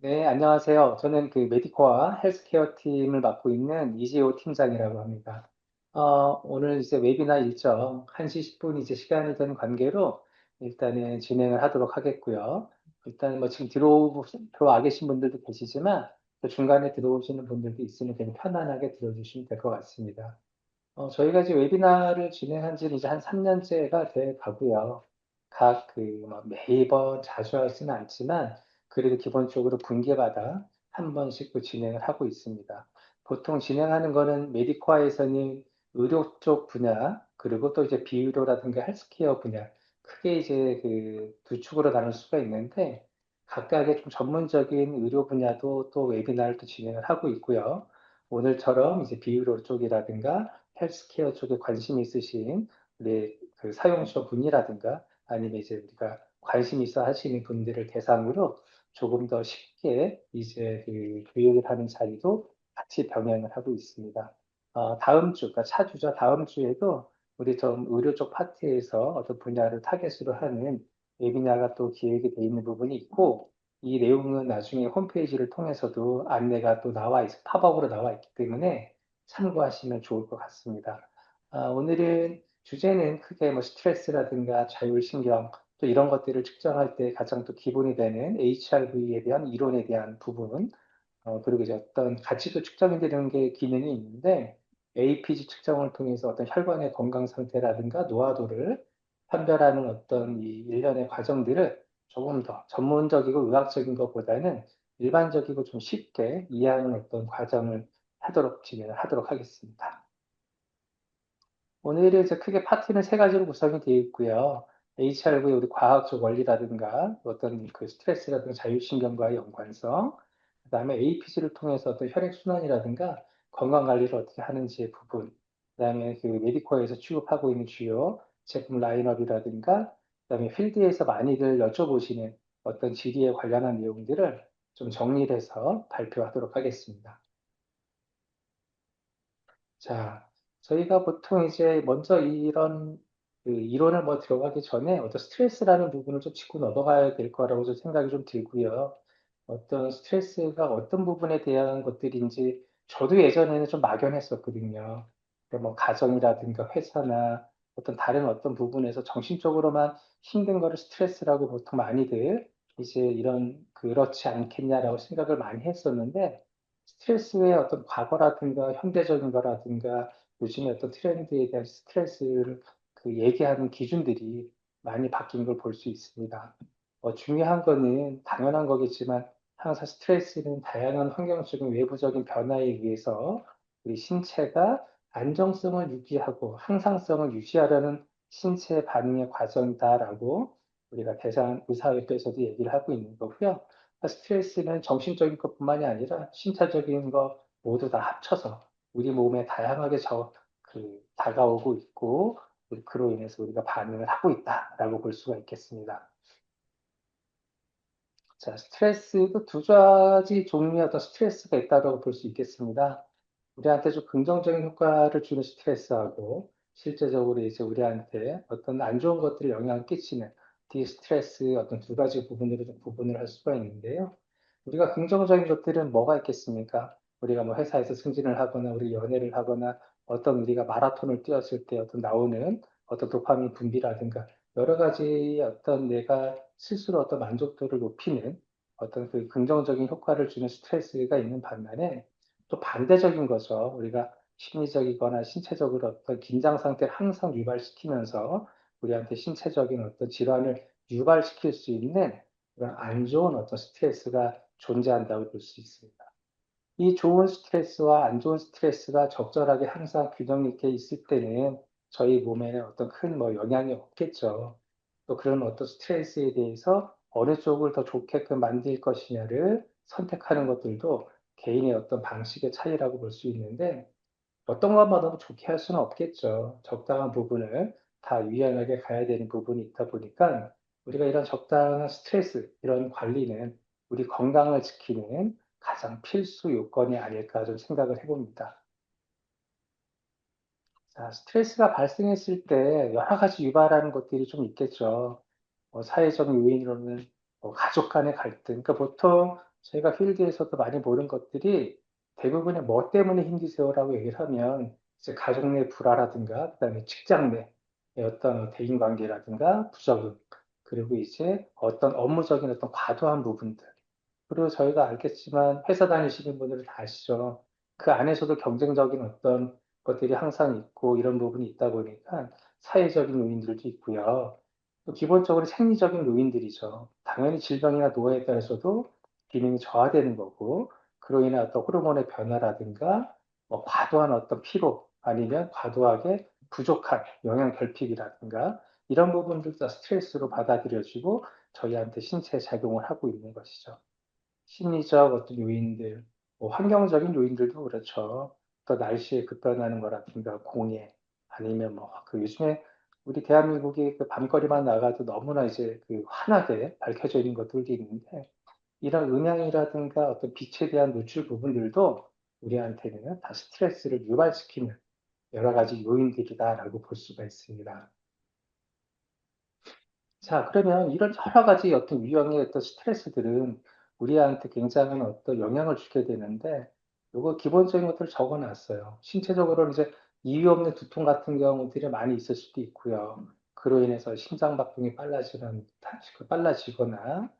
네, 안녕하세요. 저는 그 메디코와 헬스케어 팀을 맡고 있는 이지호 팀장이라고 합니다. 오늘 이제 웨비나 일정 1시 10분 이제 시간이 되는 관계로 일단은 진행을 하도록 하겠고요. 일단 뭐 지금 들어와 계신 분들도 계시지만 또 중간에 들어오시는 분들도 있으니 그냥 편안하게 들어주시면 될 것 같습니다. 저희가 이제 웨비나를 진행한 지는 이제 한 3년째가 돼 가고요. 매번 자주 하지는 않지만, 그래도 기본적으로 분기마다 한 번씩 또 진행을 하고 있습니다. 보통 진행하는 거는 메디코아에서는 의료 쪽 분야, 그리고 또 이제 비의료라든가 헬스케어 분야, 크게 이제 그 두 축으로 나눌 수가 있는데, 각각의 좀 전문적인 의료 분야도 또 웨비나를 또 진행을 하고 있고요. 오늘처럼 이제 비의료 쪽이라든가 헬스케어 쪽에 관심이 있으신 우리 그 사용자 분이라든가 아니면 이제 우리가 관심 있어 하시는 분들을 대상으로 조금 더 쉽게 이제 그 교육을 하는 자리도 같이 병행을 하고 있습니다. 다음 주, 그러니까 차주죠. 다음 주에도 우리 좀 의료 쪽 파트에서 어떤 분야를 타겟으로 하는 웨비나가 또 기획이 돼 있는 부분이 있고, 이 내용은 나중에 홈페이지를 통해서도 안내가 또 팝업으로 나와 있기 때문에 참고하시면 좋을 것 같습니다. 오늘은 주제는 크게 뭐 스트레스라든가 자율신경 또 이런 것들을 측정할 때 가장 또 기본이 되는 HRV에 대한 이론에 대한 부분, 그리고 이제 어떤 가치도 측정이 되는 게 기능이 있는데 APG 측정을 통해서 어떤 혈관의 건강 상태라든가 노화도를 판별하는 어떤 이 일련의 과정들을 조금 더 전문적이고 의학적인 것보다는 일반적이고 좀 쉽게 이해하는 어떤 과정을 진행을 하도록 하겠습니다. 오늘은 이제 크게 파트는 세 가지로 구성이 되어 있고요. HRV의 우리 과학적 원리라든가 어떤 그 스트레스라든가 자율신경과의 연관성, 그다음에 APG를 통해서 어떤 혈액순환이라든가 건강관리를 어떻게 하는지의 부분, 그다음에 그 메디코에서 취급하고 있는 주요 제품 라인업이라든가, 그다음에 필드에서 많이들 여쭤보시는 어떤 질의에 관련한 내용들을 좀 정리를 해서 발표하도록 하겠습니다. 자, 저희가 보통 이제 먼저 이런 그 이론을 뭐 들어가기 전에 어떤 스트레스라는 부분을 좀 짚고 넘어가야 될 거라고 좀 생각이 좀 들고요. 어떤 스트레스가 어떤 부분에 대한 것들인지 저도 예전에는 좀 막연했었거든요. 뭐 가정이라든가 회사나 어떤 다른 어떤 부분에서 정신적으로만 힘든 거를 스트레스라고 보통 많이들 이제 이런 그렇지 않겠냐라고 생각을 많이 했었는데 스트레스의 어떤 과거라든가 현대적인 거라든가 요즘에 어떤 트렌드에 대한 스트레스를 그 얘기하는 기준들이 많이 바뀐 걸 볼 수 있습니다. 중요한 거는 당연한 거겠지만 항상 스트레스는 다양한 환경적인 외부적인 변화에 의해서 우리 신체가 안정성을 유지하고 항상성을 유지하려는 신체 반응의 과정이다라고 우리가 대상 의사협회에서도 얘기를 하고 있는 거고요. 스트레스는 정신적인 것뿐만이 아니라 신체적인 것 모두 다 합쳐서 우리 몸에 다양하게 다가오고 있고, 그로 인해서 우리가 반응을 하고 있다라고 볼 수가 있겠습니다. 자, 스트레스도 두 가지 종류의 어떤 스트레스가 있다고 볼 수 있겠습니다. 우리한테 좀 긍정적인 효과를 주는 스트레스하고, 실제적으로 이제 우리한테 어떤 안 좋은 것들을 영향을 끼치는 디스트레스 어떤 두 가지 부분으로 좀 구분을 할 수가 있는데요. 우리가 긍정적인 것들은 뭐가 있겠습니까? 우리가 뭐 회사에서 승진을 하거나, 우리 연애를 하거나, 어떤 우리가 마라톤을 뛰었을 때 어떤 나오는 어떤 도파민 분비라든가, 여러 가지 어떤 내가 스스로 어떤 만족도를 높이는 어떤 그 긍정적인 효과를 주는 스트레스가 있는 반면에 또 반대적인 거죠. 우리가 심리적이거나 신체적으로 어떤 긴장 상태를 항상 유발시키면서 우리한테 신체적인 어떤 질환을 유발시킬 수 있는 그런 안 좋은 어떤 스트레스가 존재한다고 볼 수 있습니다. 이 좋은 스트레스와 안 좋은 스트레스가 적절하게 항상 균형 있게 있을 때는 저희 몸에는 어떤 큰 뭐 영향이 없겠죠. 또 그런 어떤 스트레스에 대해서 어느 쪽을 더 좋게끔 만들 것이냐를 선택하는 것들도 개인의 어떤 방식의 차이라고 볼 수 있는데 어떤 것만 너무 좋게 할 수는 없겠죠. 적당한 부분을 다 유연하게 가야 되는 부분이 있다 보니까 우리가 이런 적당한 스트레스, 이런 관리는 우리 건강을 지키는 가장 필수 요건이 아닐까 좀 생각을 해봅니다. 자, 스트레스가 발생했을 때 여러 가지 유발하는 것들이 좀 있겠죠. 사회적 요인으로는 가족 간의 갈등. 그러니까 보통 저희가 필드에서도 많이 보는 것들이 대부분의 뭐 때문에 힘드세요라고 얘기를 하면 이제 가족 내 불화라든가 그다음에 직장 내의 어떤 대인 관계라든가 부적응 그리고 이제 어떤 업무적인 어떤 과도한 부분들 그리고 저희가 알겠지만 회사 다니시는 분들은 다 아시죠. 그 안에서도 경쟁적인 어떤 것들이 항상 있고 이런 부분이 있다 보니까 사회적인 요인들도 있고요. 또 기본적으로 생리적인 요인들이죠. 당연히 질병이나 노화에 따라서도 기능이 저하되는 거고 그로 인한 어떤 호르몬의 변화라든가 뭐 과도한 어떤 피로 아니면 과도하게 부족한 영양 결핍이라든가 이런 부분들도 다 스트레스로 받아들여지고 저희한테 신체에 작용을 하고 있는 것이죠. 심리적 어떤 요인들, 뭐 환경적인 요인들도 그렇죠. 또 날씨의 급변하는 거라든가 공해 아니면 뭐 그 요즘에 우리 대한민국이 그 밤거리만 나가도 너무나 이제 그 환하게 밝혀져 있는 것들도 있는데 이런 음향이라든가 어떤 빛에 대한 노출 부분들도 우리한테는 다 스트레스를 유발시키는 여러 가지 요인들이다라고 볼 수가 있습니다. 자, 그러면 이런 여러 가지 어떤 유형의 어떤 스트레스들은 우리한테 굉장한 어떤 영향을 주게 되는데, 요거 기본적인 것들을 적어 놨어요. 신체적으로는 이제 이유 없는 두통 같은 경우들이 많이 있을 수도 있고요. 그로 인해서 심장박동이 빨라지거나,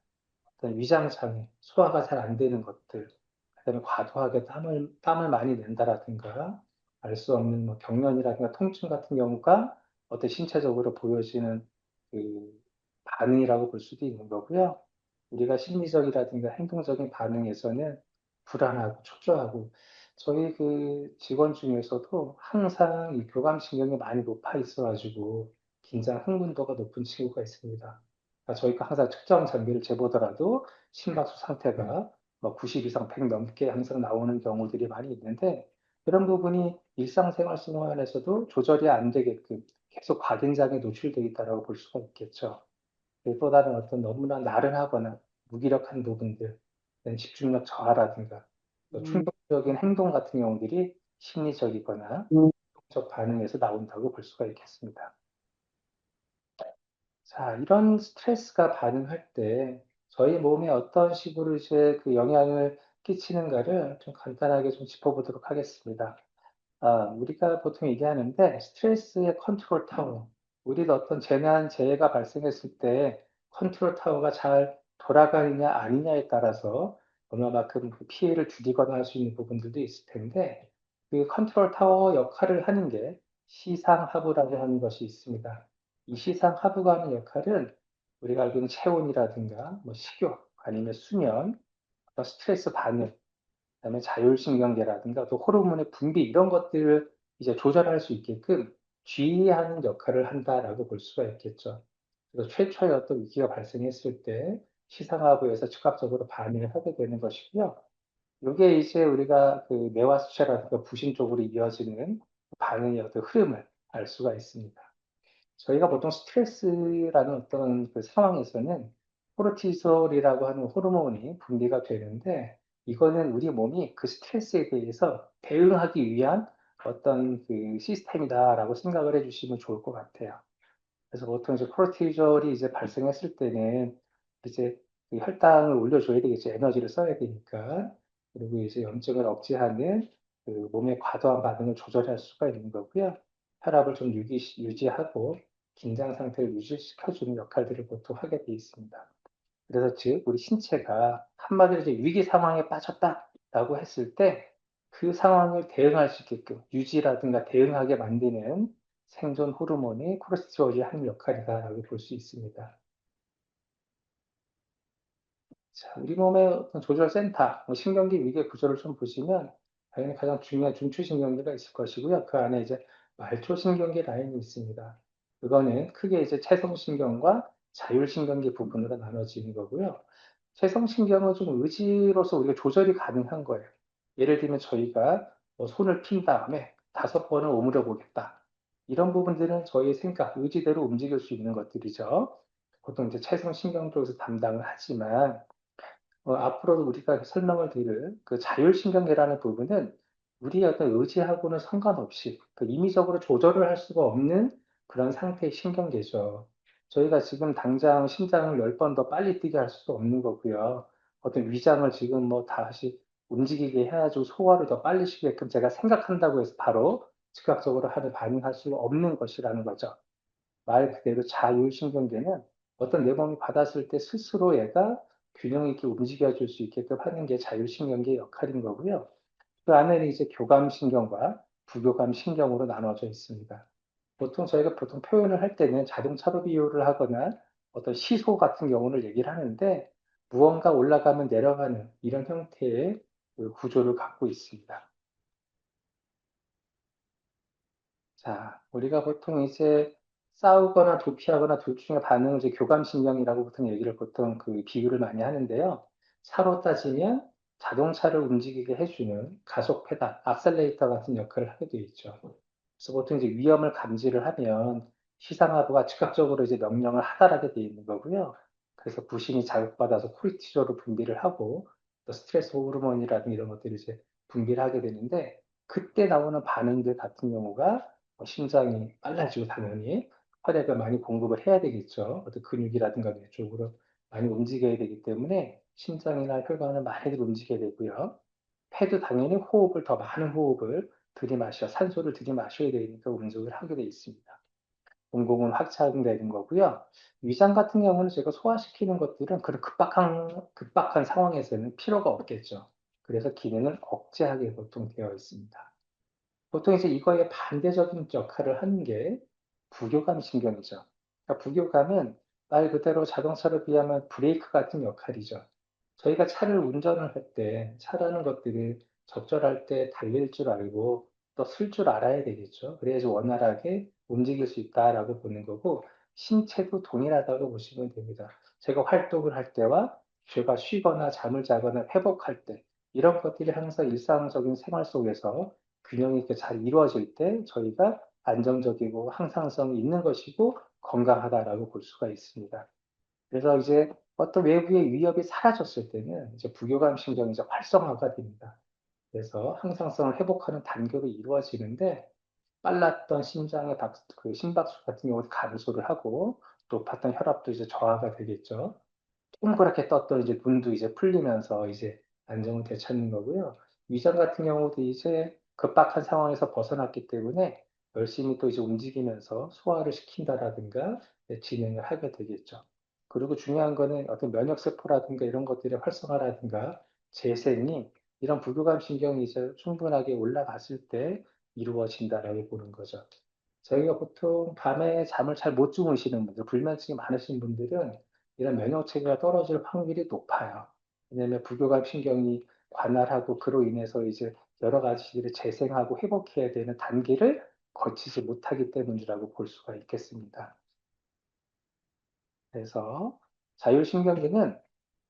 그다음에 위장장애, 소화가 잘 안 되는 것들, 그다음에 과도하게 땀을 많이 낸다라든가, 알 수 없는 뭐 경련이라든가 통증 같은 경우가 어떤 신체적으로 보여지는 그 반응이라고 볼 수도 있는 거고요. 우리가 심리적이라든가 행동적인 반응에서는 불안하고 초조하고, 저희 그 직원 중에서도 항상 이 교감신경이 많이 높아 있어가지고, 긴장 흥분도가 높은 친구가 있습니다. 그러니까 저희가 항상 측정 장비를 재보더라도 심박수 상태가 뭐 90 이상 100 넘게 항상 나오는 경우들이 많이 있는데 그런 부분이 일상생활 동안에서도 조절이 안 되게끔 계속 과긴장에 노출되어 있다고 볼 수가 있겠죠. 그보다는 어떤 너무나 나른하거나 무기력한 부분들, 집중력 저하라든가 또 충동적인 행동 같은 경우들이 심리적이거나 적 반응에서 나온다고 볼 수가 있겠습니다. 자, 이런 스트레스가 반응할 때 저희 몸에 어떤 식으로 이제 그 영향을 끼치는가를 좀 간단하게 좀 짚어보도록 하겠습니다. 우리가 보통 얘기하는데 스트레스의 컨트롤 타워. 우리가 어떤 재난, 재해가 발생했을 때 컨트롤 타워가 잘 돌아가느냐 아니냐에 따라서 얼마만큼 그 피해를 줄이거나 할 수 있는 부분들도 있을 텐데 그 컨트롤 타워 역할을 하는 게 시상하부라고 하는 것이 있습니다. 이 시상하부가 하는 역할은 우리가 알고 있는 체온이라든가 뭐 식욕 아니면 수면, 어떤 스트레스 반응 그다음에 자율신경계라든가 또 호르몬의 분비 이런 것들을 이제 조절할 수 있게끔 지휘하는 역할을 한다라고 볼 수가 있겠죠. 그래서 최초의 어떤 위기가 발생했을 때 시상하부에서 즉각적으로 반응을 하게 되는 것이고요. 이게 이제 우리가 그 뇌와수체라든가 부신 쪽으로 이어지는 반응의 어떤 흐름을 알 수가 있습니다. 저희가 보통 스트레스라는 어떤 그 상황에서는 코르티솔이라고 하는 호르몬이 분비가 되는데 이거는 우리 몸이 그 스트레스에 대해서 대응하기 위한 어떤 그 시스템이다라고 생각을 해주시면 좋을 것 같아요. 그래서 보통 이제 코르티졸이 이제 발생했을 때는 이제 그 혈당을 올려줘야 되겠죠. 에너지를 써야 되니까. 그리고 이제 염증을 억제하는 그 몸의 과도한 반응을 조절할 수가 있는 거고요. 혈압을 좀 유지하고 긴장 상태를 유지시켜주는 역할들을 보통 하게 돼 있습니다. 그래서 즉 우리 신체가 한마디로 이제 위기 상황에 빠졌다라고 했을 때 그 상황을 대응할 수 있게끔 유지라든가 대응하게 만드는 생존 호르몬이 코르티졸이 하는 역할이다라고 볼 수 있습니다. 자, 우리 몸의 어떤 조절 센터, 뭐 신경계 위계 구조를 좀 보시면 당연히 가장 중요한 중추신경계가 있을 것이고요. 그 안에 이제 말초신경계 라인이 있습니다. 그거는 크게 이제 체성신경과 자율신경계 부분으로 나눠지는 거고요. 체성신경은 좀 의지로서 우리가 조절이 가능한 거예요. 예를 들면 저희가 뭐 손을 핀 다음에 5번을 오므려 보겠다. 이런 부분들은 저희의 생각, 의지대로 움직일 수 있는 것들이죠. 보통 이제 체성신경 쪽에서 담당을 하지만 앞으로도 우리가 설명을 드릴 그 자율신경계라는 부분은 우리의 어떤 의지하고는 상관없이 그 임의적으로 조절을 할 수가 없는 그런 상태의 신경계죠. 저희가 지금 당장 심장을 10번 더 빨리 뛰게 할 수도 없는 거고요. 어떤 위장을 지금 뭐 다시 움직이게 해가지고 소화를 더 빨리 시키게끔 제가 생각한다고 해서 바로 즉각적으로 하는 반응할 수 없는 것이라는 거죠. 말 그대로 자율신경계는 어떤 내 몸이 받았을 때 스스로 얘가 균형 있게 움직여 줄 수 있게끔 하는 게 자율신경계의 역할인 거고요. 그 안에는 이제 교감신경과 부교감신경으로 나눠져 있습니다. 저희가 보통 표현을 할 때는 자동차로 비유를 하거나 어떤 시소 같은 경우를 얘기를 하는데 무언가 올라가면 내려가는 이런 형태의 그 구조를 갖고 있습니다. 자, 우리가 보통 이제 싸우거나 도피하거나 둘 중에 반응을 이제 교감신경이라고 보통 얘기를 보통 그 비유를 많이 하는데요. 차로 따지면 자동차를 움직이게 해주는 가속 페달, 악셀레이터 같은 역할을 하게 되어 있죠. 그래서 보통 이제 위험을 감지를 하면 시상하부가 즉각적으로 이제 명령을 하달하게 되어 있는 거고요. 그래서 부신이 자극받아서 코르티졸을 분비를 하고 또 스트레스 호르몬이라든 이런 것들을 이제 분비를 하게 되는데 그때 나오는 반응들 같은 경우가 심장이 빨라지고 당연히 혈액을 많이 공급을 해야 되겠죠. 어떤 근육이라든가 뇌 쪽으로 많이 움직여야 되기 때문에 심장이나 혈관을 많이들 움직여야 되고요. 폐도 당연히 호흡을 더 많은 호흡을 들이마셔 산소를 들이마셔야 되니까 운동을 하게 돼 있습니다. 공공은 확장되는 거고요. 위장 같은 경우는 제가 소화시키는 것들은 그런 급박한 상황에서는 필요가 없겠죠. 그래서 기능을 억제하게 보통 되어 있습니다. 보통 이제 이거에 반대적인 역할을 하는 게 부교감 신경이죠. 그러니까 부교감은 말 그대로 자동차로 비하면 브레이크 같은 역할이죠. 저희가 차를 운전을 할 때 차라는 것들이 적절할 때 달릴 줄 알고 또 쓸 줄 알아야 되겠죠. 그래야지 원활하게 움직일 수 있다라고 보는 거고 신체도 동일하다고 보시면 됩니다. 제가 활동을 할 때와 제가 쉬거나 잠을 자거나 회복할 때 이런 것들이 항상 일상적인 생활 속에서 균형 있게 잘 이루어질 때 저희가 안정적이고 항상성이 있는 것이고 건강하다라고 볼 수가 있습니다. 그래서 이제 어떤 외부의 위협이 사라졌을 때는 이제 부교감 신경이 이제 활성화가 됩니다. 그래서 항상성을 회복하는 단계로 이루어지는데 빨랐던 심장의 그 심박수 같은 경우도 감소를 하고 높았던 혈압도 이제 저하가 되겠죠. 동그랗게 떴던 이제 눈도 이제 풀리면서 이제 안정을 되찾는 거고요. 위장 같은 경우도 이제 급박한 상황에서 벗어났기 때문에 열심히 또 이제 움직이면서 소화를 시킨다라든가 진행을 하게 되겠죠. 그리고 중요한 거는 어떤 면역세포라든가 이런 것들의 활성화라든가 재생이 이런 부교감 신경이 이제 충분하게 올라갔을 때 이루어진다라고 보는 거죠. 저희가 보통 밤에 잠을 잘 못 주무시는 분들, 불면증이 많으신 분들은 이런 면역체계가 떨어질 확률이 높아요. 왜냐하면 부교감 신경이 관할하고 그로 인해서 이제 여러 가지를 재생하고 회복해야 되는 단계를 거치지 못하기 때문이라고 볼 수가 있겠습니다. 그래서 자율신경계는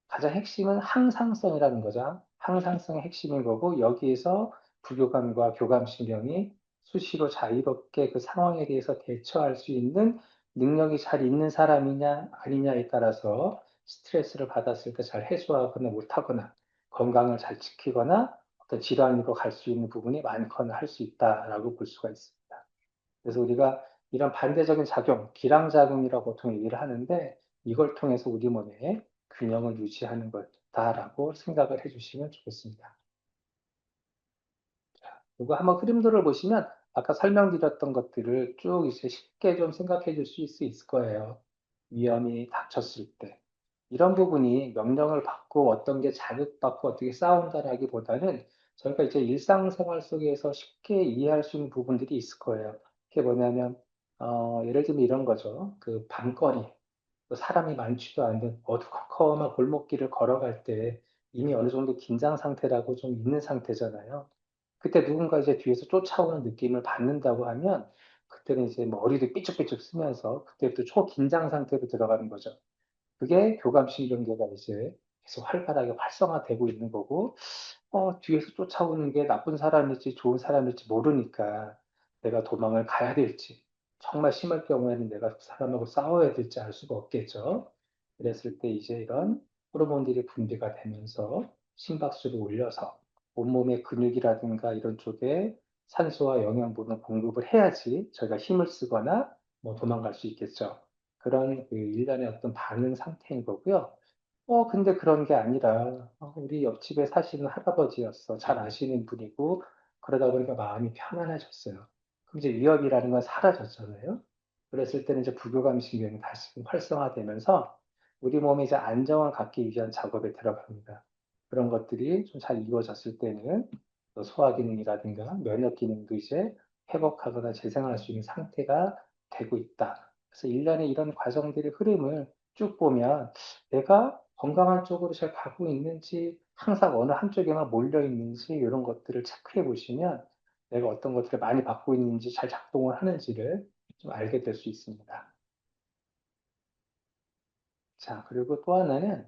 가장 핵심은 항상성이라는 거죠. 항상성이 핵심인 거고 여기에서 부교감과 교감신경이 수시로 자유롭게 그 상황에 대해서 대처할 수 있는 능력이 잘 있는 사람이냐 아니냐에 따라서 스트레스를 받았을 때 잘 해소하거나 못하거나 건강을 잘 지키거나 어떤 질환으로 갈 수 있는 부분이 많거나 할 수 있다라고 볼 수가 있습니다. 그래서 우리가 이런 반대적인 작용, 기량작용이라고 보통 얘기를 하는데 이걸 통해서 우리 몸에 균형을 유지하는 거다라고 생각을 해주시면 좋겠습니다. 그리고 한번 흐름도를 보시면 아까 설명드렸던 것들을 쭉 이제 쉽게 좀 생각해 줄 수 있을 거예요. 위험이 닥쳤을 때. 이런 부분이 명령을 받고 어떤 게 자극받고 어떻게 싸운다라기보다는 저희가 이제 일상생활 속에서 쉽게 이해할 수 있는 부분들이 있을 거예요. 그게 뭐냐면, 예를 들면 이런 거죠. 그 밤거리, 또 사람이 많지도 않은 어두컴컴한 골목길을 걸어갈 때 이미 어느 정도 긴장 상태라고 좀 있는 상태잖아요. 그때 누군가 이제 뒤에서 쫓아오는 느낌을 받는다고 하면 그때는 이제 머리도 삐죽삐죽 쓰면서 그때부터 초긴장 상태로 들어가는 거죠. 그게 교감신경계가 이제 계속 활발하게 활성화되고 있는 거고, 뒤에서 쫓아오는 게 나쁜 사람일지 좋은 사람일지 모르니까 내가 도망을 가야 될지, 정말 심할 경우에는 내가 그 사람하고 싸워야 될지 알 수가 없겠죠. 그랬을 때 이제 이런 호르몬들이 분비가 되면서 심박수를 올려서 온몸의 근육이라든가 이런 쪽에 산소와 영양분을 공급을 해야지 저희가 힘을 쓰거나 뭐 도망갈 수 있겠죠. 그런 그 일련의 어떤 반응 상태인 거고요. 근데 그런 게 아니라, 우리 옆집에 사시는 할아버지였어. 잘 아시는 분이고, 그러다 보니까 마음이 편안해졌어요. 그럼 이제 위협이라는 건 사라졌잖아요. 그랬을 때는 이제 부교감 신경이 다시 활성화되면서 우리 몸에 이제 안정을 갖기 위한 작업에 들어갑니다. 그런 것들이 좀 잘 이루어졌을 때는 또 소화 기능이라든가 면역 기능도 이제 회복하거나 재생할 수 있는 상태가 되고 있다. 그래서 일련의 이런 과정들의 흐름을 쭉 보면 내가 건강한 쪽으로 잘 가고 있는지, 항상 어느 한쪽에만 몰려 있는지, 이런 것들을 체크해 보시면 내가 어떤 것들을 많이 받고 있는지, 잘 작동을 하는지를 좀 알게 될 수 있습니다. 자, 그리고 또 하나는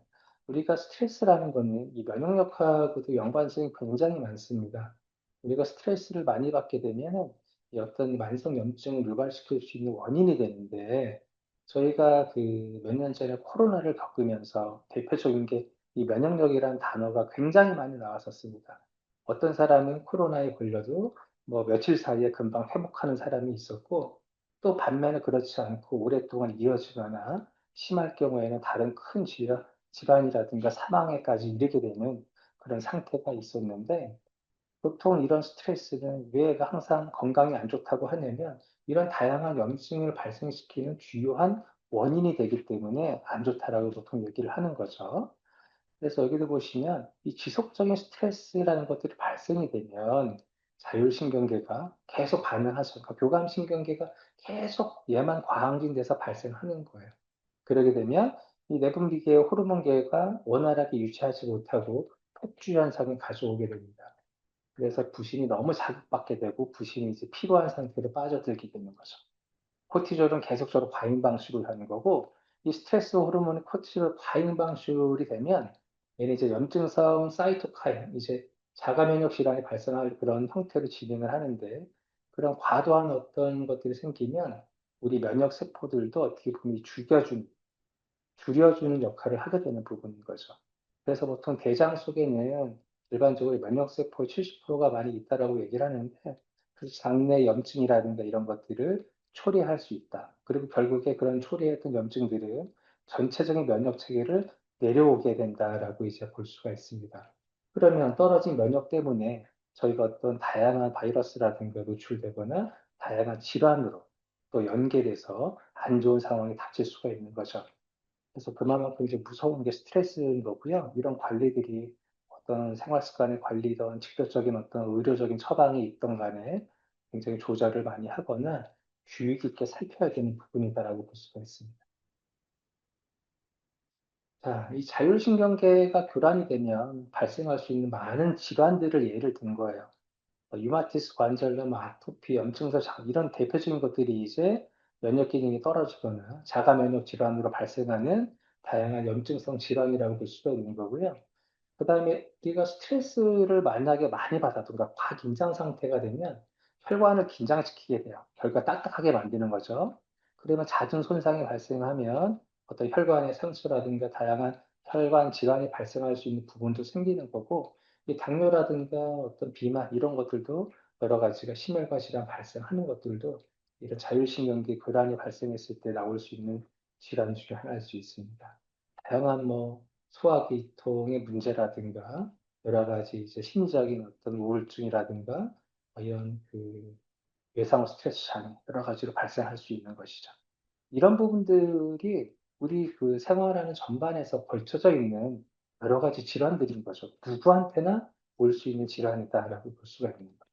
우리가 스트레스라는 거는 이 면역력하고도 연관성이 굉장히 많습니다. 우리가 스트레스를 많이 받게 되면 이 어떤 만성 염증을 유발시킬 수 있는 원인이 되는데, 저희가 그 몇 년 전에 코로나를 겪으면서 대표적인 게 이 면역력이라는 단어가 굉장히 많이 나왔었습니다. 어떤 사람은 코로나에 걸려도 뭐 며칠 사이에 금방 회복하는 사람이 있었고, 또 반면에 그렇지 않고 오랫동안 이어지거나 심할 경우에는 다른 큰 질환이라든가 사망에까지 이르게 되는 그런 상태가 있었는데, 보통 이런 스트레스는 왜 항상 건강에 안 좋다고 하냐면 이런 다양한 염증을 발생시키는 주요한 원인이 되기 때문에 안 좋다라고 보통 얘기를 하는 거죠. 그래서 여기도 보시면 이 지속적인 스트레스라는 것들이 발생이 되면 자율신경계가 계속 반응하죠. 그러니까 교감신경계가 계속 얘만 과항진돼서 발생하는 거예요. 그러게 되면 이 내분비계의 호르몬계가 원활하게 유지하지 못하고 폭주 현상을 가져오게 됩니다. 그래서 부신이 너무 자극받게 되고 부신이 이제 피로한 상태로 빠져들게 되는 거죠. 코티졸은 계속적으로 과잉 방출을 하는 거고, 이 스트레스 호르몬의 코티졸 과잉 방출이 되면 얘는 이제 염증성 사이토카인, 이제 자가 면역 질환이 발생할 그런 형태로 진행을 하는데, 그런 과도한 어떤 것들이 생기면 우리 면역 세포들도 어떻게 보면 줄여주는 역할을 하게 되는 부분인 거죠. 그래서 보통 대장 속에는 일반적으로 면역세포의 70%가 많이 있다라고 얘기를 하는데, 그래서 장내 염증이라든가 이런 것들을 초래할 수 있다. 그리고 결국에 그런 초래했던 염증들은 전체적인 면역 체계를 내려오게 된다라고 이제 볼 수가 있습니다. 그러면 떨어진 면역 때문에 저희가 어떤 다양한 바이러스라든가 노출되거나 다양한 질환으로 또 연계돼서 안 좋은 상황에 닥칠 수가 있는 거죠. 그래서 그만큼 이제 무서운 게 스트레스인 거고요. 이런 관리들이 어떤 생활 습관의 관리든 직접적인 어떤 의료적인 처방이 있던 간에 굉장히 조절을 많이 하거나 주의 깊게 살펴야 되는 부분이다라고 볼 수가 있습니다. 자, 이 자율신경계가 교란이 되면 발생할 수 있는 많은 질환들을 예를 든 거예요. 유마티스 관절염, 아토피, 염증서 이런 대표적인 것들이 이제 면역 기능이 떨어지거나 자가 면역 질환으로 발생하는 다양한 염증성 질환이라고 볼 수가 있는 거고요. 그다음에 우리가 스트레스를 만약에 많이 받아도, 그러니까 과긴장 상태가 되면 혈관을 긴장시키게 돼요. 혈관 딱딱하게 만드는 거죠. 그러면 잦은 손상이 발생하면 어떤 혈관의 상처라든가 다양한 혈관 질환이 발생할 수 있는 부분도 생기는 거고, 이 당뇨라든가 어떤 비만 이런 것들도 여러 가지가 심혈관 질환 발생하는 것들도 이런 자율신경계 교란이 발생했을 때 나올 수 있는 질환 중에 하나일 수 있습니다. 다양한 뭐 소화기통의 문제라든가 여러 가지 이제 심리적인 어떤 우울증이라든가 이런 그 외상 스트레스 장애 여러 가지로 발생할 수 있는 것이죠. 이런 부분들이 우리 그 생활하는 전반에서 걸쳐져 있는 여러 가지 질환들인 거죠. 누구한테나 올 수 있는 질환이다라고 볼 수가 있는 거죠.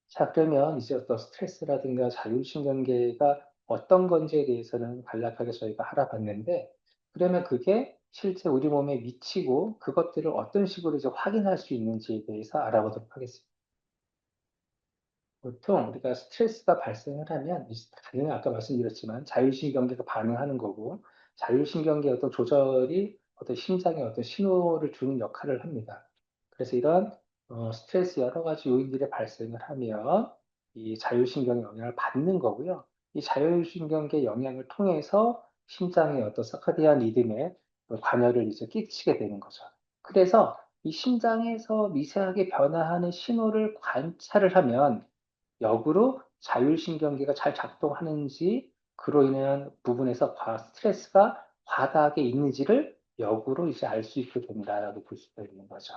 자, 그러면 이제 어떤 스트레스라든가 자율신경계가 어떤 건지에 대해서는 간략하게 저희가 알아봤는데, 그러면 그게 실제 우리 몸에 미치고 그것들을 어떤 식으로 이제 확인할 수 있는지에 대해서 알아보도록 하겠습니다. 보통 우리가 스트레스가 발생을 하면 당연히 아까 말씀드렸지만 자율신경계가 반응하는 거고, 자율신경계 어떤 조절이 어떤 심장에 어떤 신호를 주는 역할을 합니다. 그래서 이런 스트레스 여러 가지 요인들이 발생을 하면 이 자율신경의 영향을 받는 거고요. 이 자율신경계 영향을 통해서 심장의 어떤 사카디안 리듬에 관여를 이제 끼치게 되는 거죠. 그래서 이 심장에서 미세하게 변화하는 신호를 관찰을 하면 역으로 자율신경계가 잘 작동하는지, 그로 인한 부분에서 스트레스가 바닥에 있는지를 역으로 이제 알 수 있게 된다라고 볼 수가 있는 거죠.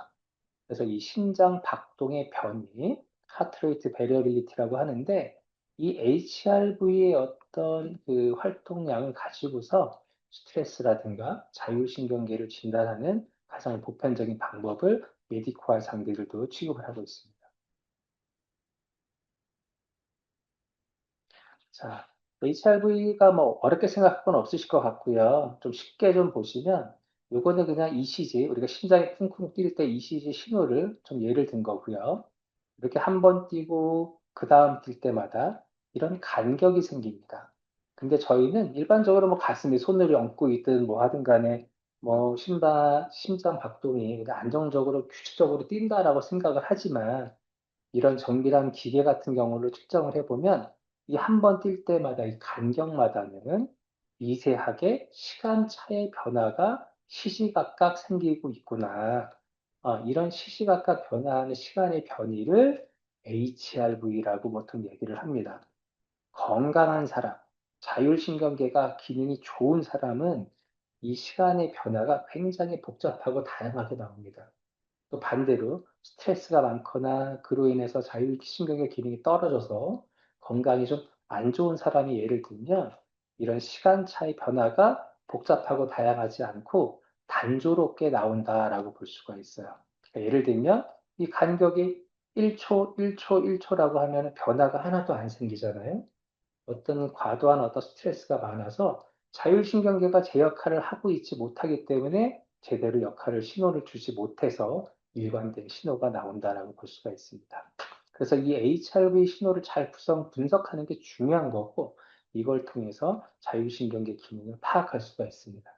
그래서 이 심장 박동의 변이 하트레이트 베리어빌리티라고 하는데 이 HRV의 어떤 그 활동량을 가지고서 스트레스라든가 자율신경계를 진단하는 가장 보편적인 방법을 메디코와 장비들도 취급을 하고 있습니다. 자, HRV가 뭐 어렵게 생각할 건 없으실 것 같고요. 좀 쉽게 좀 보시면 요거는 그냥 ECG, 우리가 심장이 쿵쿵 뛸 때 ECG 신호를 좀 예를 든 거고요. 이렇게 한 번 뛰고 그 다음 뛸 때마다 이런 간격이 생깁니다. 근데 저희는 일반적으로 뭐 가슴에 손을 얹고 있든 뭐 하든 간에 뭐 심장 박동이 그냥 안정적으로 규칙적으로 뛴다라고 생각을 하지만 이런 정밀한 기계 같은 경우를 측정을 해보면 이 한 번 뛸 때마다 이 간격마다는 미세하게 시간차의 변화가 시시각각 생기고 있구나. 이런 시시각각 변화하는 시간의 변이를 HRV라고 보통 얘기를 합니다. 건강한 사람, 자율신경계가 기능이 좋은 사람은 이 시간의 변화가 굉장히 복잡하고 다양하게 나옵니다. 또 반대로 스트레스가 많거나 그로 인해서 자율신경계 기능이 떨어져서 건강이 좀 안 좋은 사람이 예를 들면 이런 시간차의 변화가 복잡하고 다양하지 않고 단조롭게 나온다라고 볼 수가 있어요. 그러니까 예를 들면 이 간격이 1초, 1초, 1초라고 하면 변화가 하나도 안 생기잖아요. 어떤 과도한 어떤 스트레스가 많아서 자율신경계가 제 역할을 하고 있지 못하기 때문에 제대로 역할을 신호를 주지 못해서 일관된 신호가 나온다라고 볼 수가 있습니다. 그래서 이 HRV 신호를 잘 분석하는 게 중요한 거고 이걸 통해서 자율신경계 기능을 파악할 수가 있습니다.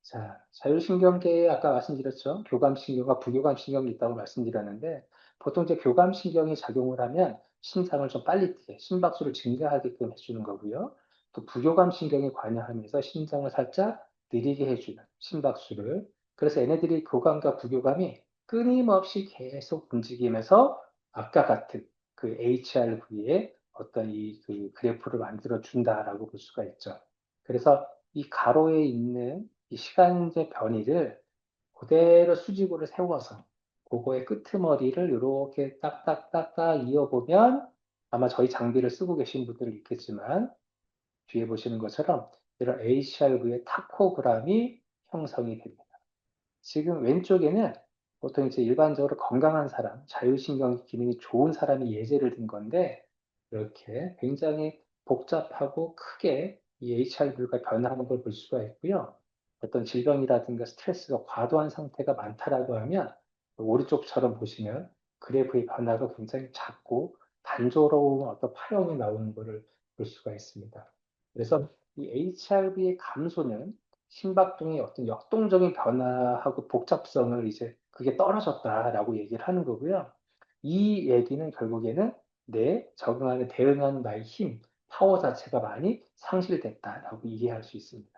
자, 자율신경계에 아까 말씀드렸죠. 교감신경과 부교감신경이 있다고 말씀드렸는데 보통 이제 교감신경이 작용을 하면 심장을 좀 빨리 뛰게, 심박수를 증가하게끔 해주는 거고요. 또 부교감신경이 관여하면서 심장을 살짝 느리게 해주는 심박수를. 그래서 얘네들이 교감과 부교감이 끊임없이 계속 움직이면서 아까 같은 그 HRV의 어떤 이 그 그래프를 만들어 준다라고 볼 수가 있죠. 그래서 이 가로에 있는 이 시간제 변이를 그대로 수직으로 세워서 그거의 끄트머리를 이렇게 딱딱딱딱 이어보면 아마 저희 장비를 쓰고 계신 분들은 있겠지만 뒤에 보시는 것처럼 이런 HRV의 타코그램이 형성이 됩니다. 지금 왼쪽에는 보통 이제 일반적으로 건강한 사람, 자율신경 기능이 좋은 사람이 예제를 든 건데, 이렇게 굉장히 복잡하고 크게 이 HIV가 변화하는 걸 볼 수가 있고요. 어떤 질병이라든가 스트레스가 과도한 상태가 많다라고 하면, 오른쪽처럼 보시면 그래프의 변화가 굉장히 작고 단조로운 어떤 파형이 나오는 것을 볼 수가 있습니다. 그래서 이 HRV의 감소는 심박동의 어떤 역동적인 변화하고 복잡성을 이제 그게 떨어졌다라고 얘기를 하는 거고요. 이 얘기는 결국에는 내 적응하는 대응하는 나의 힘, 파워 자체가 많이 상실됐다라고 이해할 수 있습니다.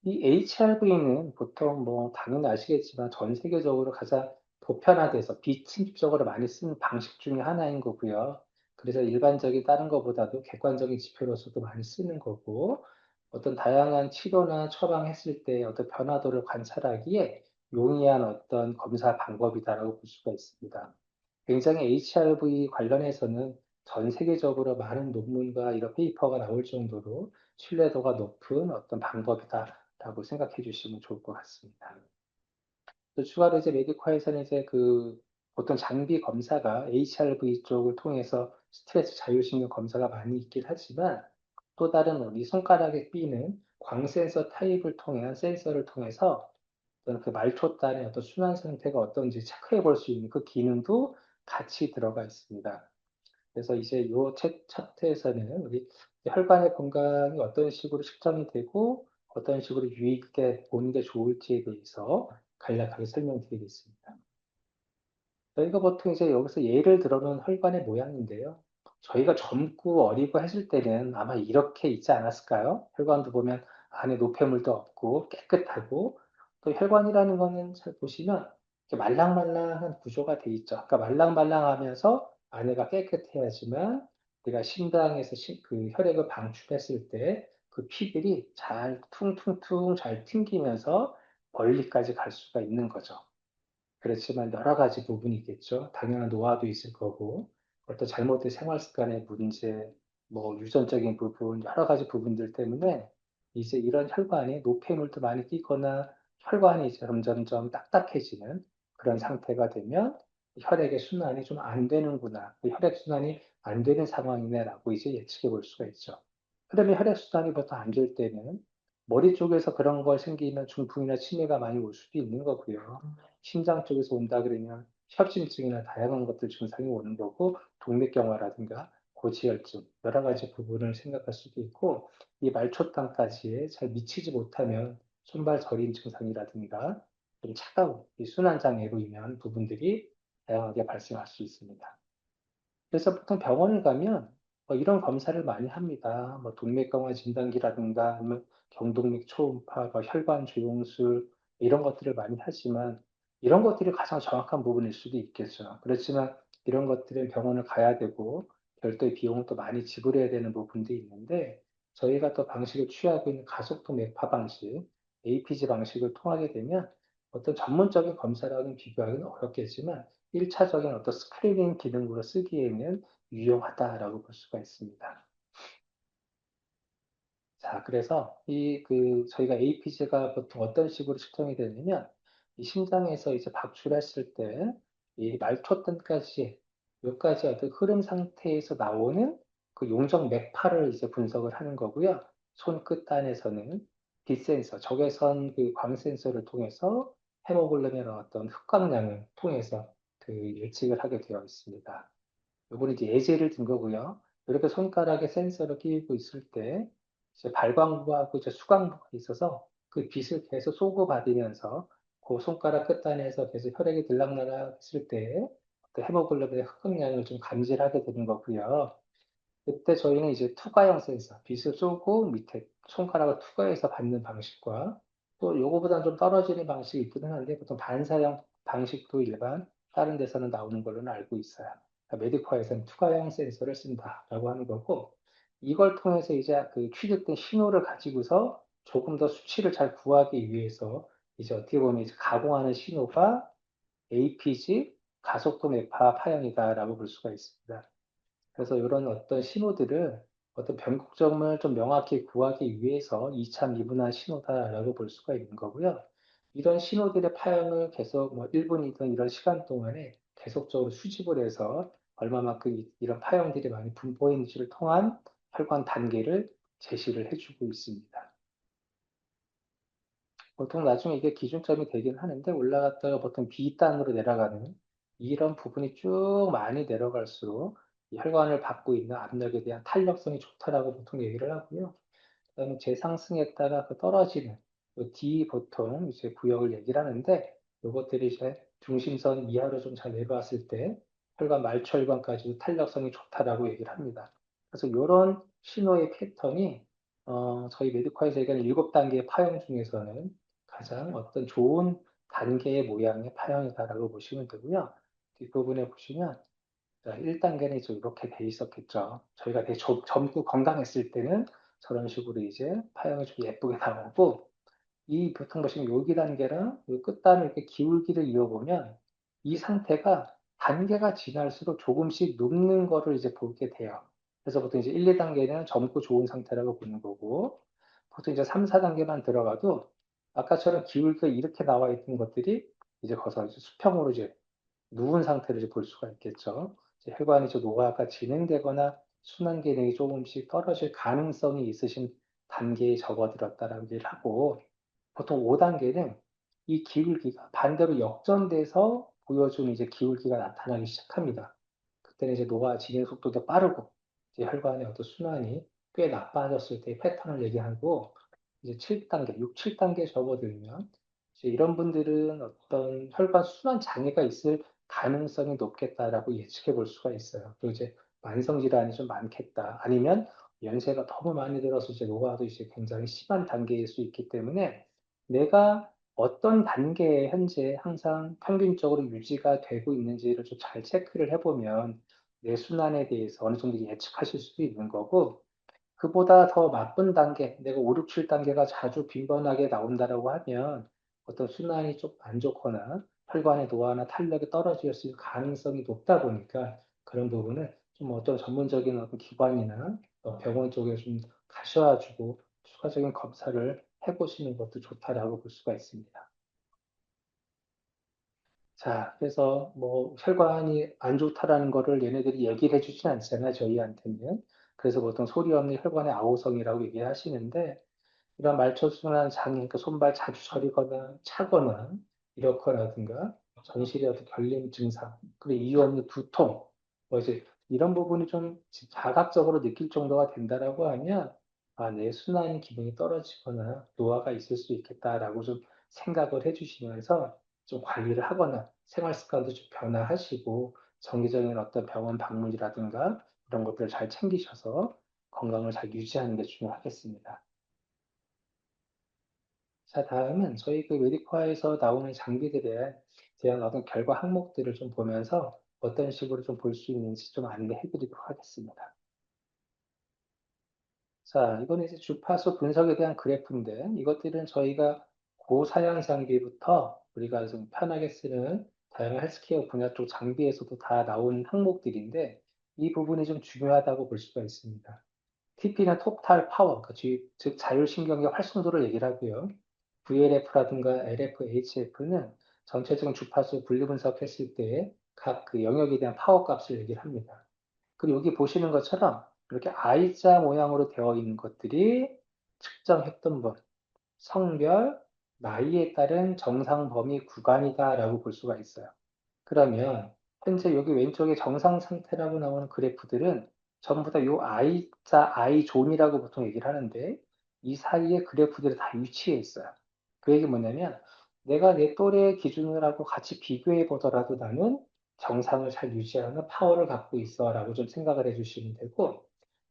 이 HRV는 보통 뭐 당연히 아시겠지만 전 세계적으로 가장 보편화돼서 비침입적으로 많이 쓰는 방식 중에 하나인 거고요. 그래서 일반적인 다른 것보다도 객관적인 지표로서도 많이 쓰는 거고 어떤 다양한 치료나 처방했을 때 어떤 변화도를 관찰하기에 용이한 어떤 검사 방법이다라고 볼 수가 있습니다. 굉장히 HRV 관련해서는 전 세계적으로 많은 논문과 이런 페이퍼가 나올 정도로 신뢰도가 높은 어떤 방법이다라고 생각해 주시면 좋을 것 같습니다. 또 추가로 이제 메디코에서는 이제 그 보통 장비 검사가 HRV 쪽을 통해서 스트레스 자율신경 검사가 많이 있긴 하지만 또 다른 우리 손가락에 끼는 광 센서 타입을 통한 센서를 통해서 어떤 그 말초단의 어떤 순환 상태가 어떤지 체크해 볼 수 있는 그 기능도 같이 들어가 있습니다. 그래서 이제 이 차트에서는 우리 혈관의 건강이 어떤 식으로 측정이 되고 어떤 식으로 유의 있게 보는 게 좋을지에 대해서 간략하게 설명드리겠습니다. 저희가 보통 이제 여기서 예를 들어놓은 혈관의 모양인데요. 저희가 젊고 어리고 했을 때는 아마 이렇게 있지 않았을까요? 혈관도 보면 안에 노폐물도 없고 깨끗하고 또 혈관이라는 거는 잘 보시면 이렇게 말랑말랑한 구조가 돼 있죠. 그러니까 말랑말랑하면서 안에가 깨끗해야지만 우리가 심장에서 그 혈액을 방출했을 때 그 피들이 잘 퉁퉁퉁 잘 튕기면서 멀리까지 갈 수가 있는 거죠. 그렇지만 여러 가지 부분이 있겠죠. 당연한 노화도 있을 거고, 어떤 잘못된 생활 습관의 문제, 뭐 유전적인 부분, 여러 가지 부분들 때문에 이제 이런 혈관에 노폐물도 많이 끼거나 혈관이 이제 점점점 딱딱해지는 그런 상태가 되면 혈액의 순환이 좀 안 되는구나. 그 혈액 순환이 안 되는 상황이네라고 이제 예측해 볼 수가 있죠. 그러면 혈액 순환이 보통 안 될 때는 머리 쪽에서 그런 걸 생기면 중풍이나 치매가 많이 올 수도 있는 거고요. 심장 쪽에서 온다 그러면 협심증이나 다양한 것들 증상이 오는 거고, 동맥경화라든가 고지혈증, 여러 가지 부분을 생각할 수도 있고, 이 말초당까지 잘 미치지 못하면 손발 저림 증상이라든가 좀 차가운 이 순환장애로 인한 부분들이 다양하게 발생할 수 있습니다. 그래서 보통 병원을 가면 뭐 이런 검사를 많이 합니다. 뭐 동맥경화 진단기라든가 아니면 경동맥 초음파, 뭐 혈관 조영술 이런 것들을 많이 하지만 이런 것들이 가장 정확한 부분일 수도 있겠죠. 그렇지만 이런 것들은 병원을 가야 되고 별도의 비용을 또 많이 지불해야 되는 부분도 있는데 저희가 또 방식을 취하고 있는 가속도 맥파 방식, APG 방식을 통하게 되면 어떤 전문적인 검사라고는 비교하기는 어렵겠지만 1차적인 어떤 스크리닝 기능으로 쓰기에는 유용하다라고 볼 수가 있습니다. 자, 그래서 저희가 APG가 보통 어떤 식으로 측정이 되냐면, 이 심장에서 이제 박출했을 때, 이 말초등까지 몇 가지 어떤 흐름 상태에서 나오는 그 용적 맥파를 이제 분석을 하는 거고요. 손 끝단에서는 빛 센서, 적외선 그 광 센서를 통해서 헤모글로빈의 어떤 흑광량을 통해서 그 예측을 하게 되어 있습니다. 요거는 이제 예제를 든 거고요. 이렇게 손가락에 센서를 끼고 있을 때 이제 발광부하고 이제 수광부가 있어서 그 빛을 계속 쏘고받으면서 그 손가락 끝단에서 계속 혈액이 들락날락 했을 때 헤모글로빈의 흑흑량을 좀 감지하게 되는 거고요. 그때 저희는 이제 투과형 센서, 빛을 쏘고 밑에 손가락을 투과해서 받는 방식과 또 요거보다는 좀 떨어지는 방식이 있기는 한데 보통 반사형 방식도 일반 다른 데서는 나오는 걸로는 알고 있어요. 그러니까 메디코에서는 투과형 센서를 쓴다라고 하는 거고 이걸 통해서 이제 그 취득된 신호를 가지고서 조금 더 수치를 잘 구하기 위해서 이제 어떻게 보면 이제 가공하는 신호가 APG 가속도 매파 파형이다라고 볼 수가 있습니다. 그래서 이런 어떤 신호들을 어떤 변곡점을 좀 명확히 구하기 위해서 2차 미분한 신호다라고 볼 수가 있는 거고요. 이런 신호들의 파형을 계속 뭐 1분이든 이런 시간 동안에 계속적으로 수집을 해서 얼마만큼 이런 파형들이 많이 분포했는지를 통한 혈관 단계를 제시를 해주고 있습니다. 보통 나중에 이게 기준점이 되긴 하는데 올라갔다가 보통 B단으로 내려가는 이런 부분이 쭉 많이 내려갈수록 이 혈관을 받고 있는 압력에 대한 탄력성이 좋다라고 보통 얘기를 하고요. 그다음에 재상승했다가 그 떨어지는 그 D 보통 이제 구역을 얘기를 하는데 이것들이 이제 중심선 이하로 좀 잘 내려왔을 때 혈관 말초혈관까지도 탄력성이 좋다라고 얘기를 합니다. 그래서 이런 신호의 패턴이 저희 메디컬에서 얘기하는 7단계의 파형 중에서는 가장 어떤 좋은 단계의 모양의 파형이다라고 보시면 되고요. 뒷부분에 보시면 1단계는 이제 이렇게 돼 있었겠죠. 저희가 되게 젊고 건강했을 때는 저런 식으로 이제 파형이 좀 예쁘게 나오고 이 보통 보시면 여기 단계랑 이 끝단을 이렇게 기울기를 이어보면 이 상태가 단계가 지날수록 조금씩 눕는 거를 이제 보게 돼요. 그래서 보통 이제 1, 2단계는 젊고 좋은 상태라고 보는 거고 보통 이제 3, 4단계만 들어가도 아까처럼 기울기가 이렇게 나와 있던 것들이 이제 거기서 이제 수평으로 이제 누운 상태를 이제 볼 수가 있겠죠. 이제 혈관이 좀 노화가 진행되거나 순환 기능이 조금씩 떨어질 가능성이 있으신 단계에 접어들었다라고 얘기를 하고 보통 5단계는 이 기울기가 반대로 역전돼서 보여주는 이제 기울기가 나타나기 시작합니다. 그때는 이제 노화 진행 속도도 빠르고 이제 혈관의 어떤 순환이 꽤 나빠졌을 때 패턴을 얘기하고 이제 7단계, 6, 7단계 접어들면 이제 이런 분들은 어떤 혈관 순환 장애가 있을 가능성이 높겠다라고 예측해 볼 수가 있어요. 그리고 이제 만성 질환이 좀 많겠다. 아니면 연세가 너무 많이 들어서 이제 노화도 이제 굉장히 심한 단계일 수 있기 때문에 내가 어떤 단계에 현재 항상 평균적으로 유지가 되고 있는지를 좀 잘 체크를 해보면 뇌순환에 대해서 어느 정도 예측하실 수도 있는 거고, 그보다 더 나쁜 단계, 내가 5, 6, 7단계가 자주 빈번하게 나온다라고 하면 어떤 순환이 좀 안 좋거나 혈관의 노화나 탄력이 떨어질 가능성이 높다 보니까 그런 부분을 좀 어떤 전문적인 어떤 기관이나 병원 쪽에 좀 가셔가지고 추가적인 검사를 해보시는 것도 좋다라고 볼 수가 있습니다. 자, 그래서 뭐 혈관이 안 좋다라는 거를 얘네들이 얘기를 해주진 않잖아요, 저희한테는. 그래서 보통 소리 없는 혈관의 아우성이라고 얘기하시는데 이런 말초순환 장애, 그러니까 손발 자주 저리거나 차거나 이렇거나든가 전신의 어떤 결림 증상, 그리고 이유 없는 두통, 뭐 이제 이런 부분이 좀 자각적으로 느낄 정도가 된다라고 하면 아, 내 순환 기능이 떨어지거나 노화가 있을 수 있겠다라고 좀 생각을 해주시면서 좀 관리를 하거나 생활 습관도 좀 변화하시고 정기적인 어떤 병원 방문이라든가 이런 것들을 잘 챙기셔서 건강을 잘 유지하는 게 중요하겠습니다. 자, 다음은 저희 그 메디코아에서 나오는 장비들에 대한 어떤 결과 항목들을 좀 보면서 어떤 식으로 좀 볼 수 있는지 좀 안내해 드리도록 하겠습니다. 자, 이거는 이제 주파수 분석에 대한 그래프인데 이것들은 저희가 고사양 장비부터 우리가 좀 편하게 쓰는 다양한 헬스케어 분야 쪽 장비에서도 다 나온 항목들인데 이 부분이 좀 중요하다고 볼 수가 있습니다. TP는 토탈 파워, 즉 자율신경의 활성도를 얘기를 하고요. VLF라든가 LF, HF는 전체적인 주파수 분리 분석했을 때 각 그 영역에 대한 파워 값을 얘기를 합니다. 그리고 여기 보시는 것처럼 이렇게 I자 모양으로 되어 있는 것들이 측정했던 것, 성별, 나이에 따른 정상 범위 구간이다라고 볼 수가 있어요. 그러면 현재 여기 왼쪽에 정상 상태라고 나오는 그래프들은 전부 다 요 I자, I존이라고 보통 얘기를 하는데 이 사이에 그래프들이 다 위치해 있어요. 그 얘기 뭐냐면 내가 내 또래 기준으로 고 같이 비교해 보더라도 나는 정상을 잘 유지하는 파워를 갖고 있어 라고 좀 생각을 해 주시면 되고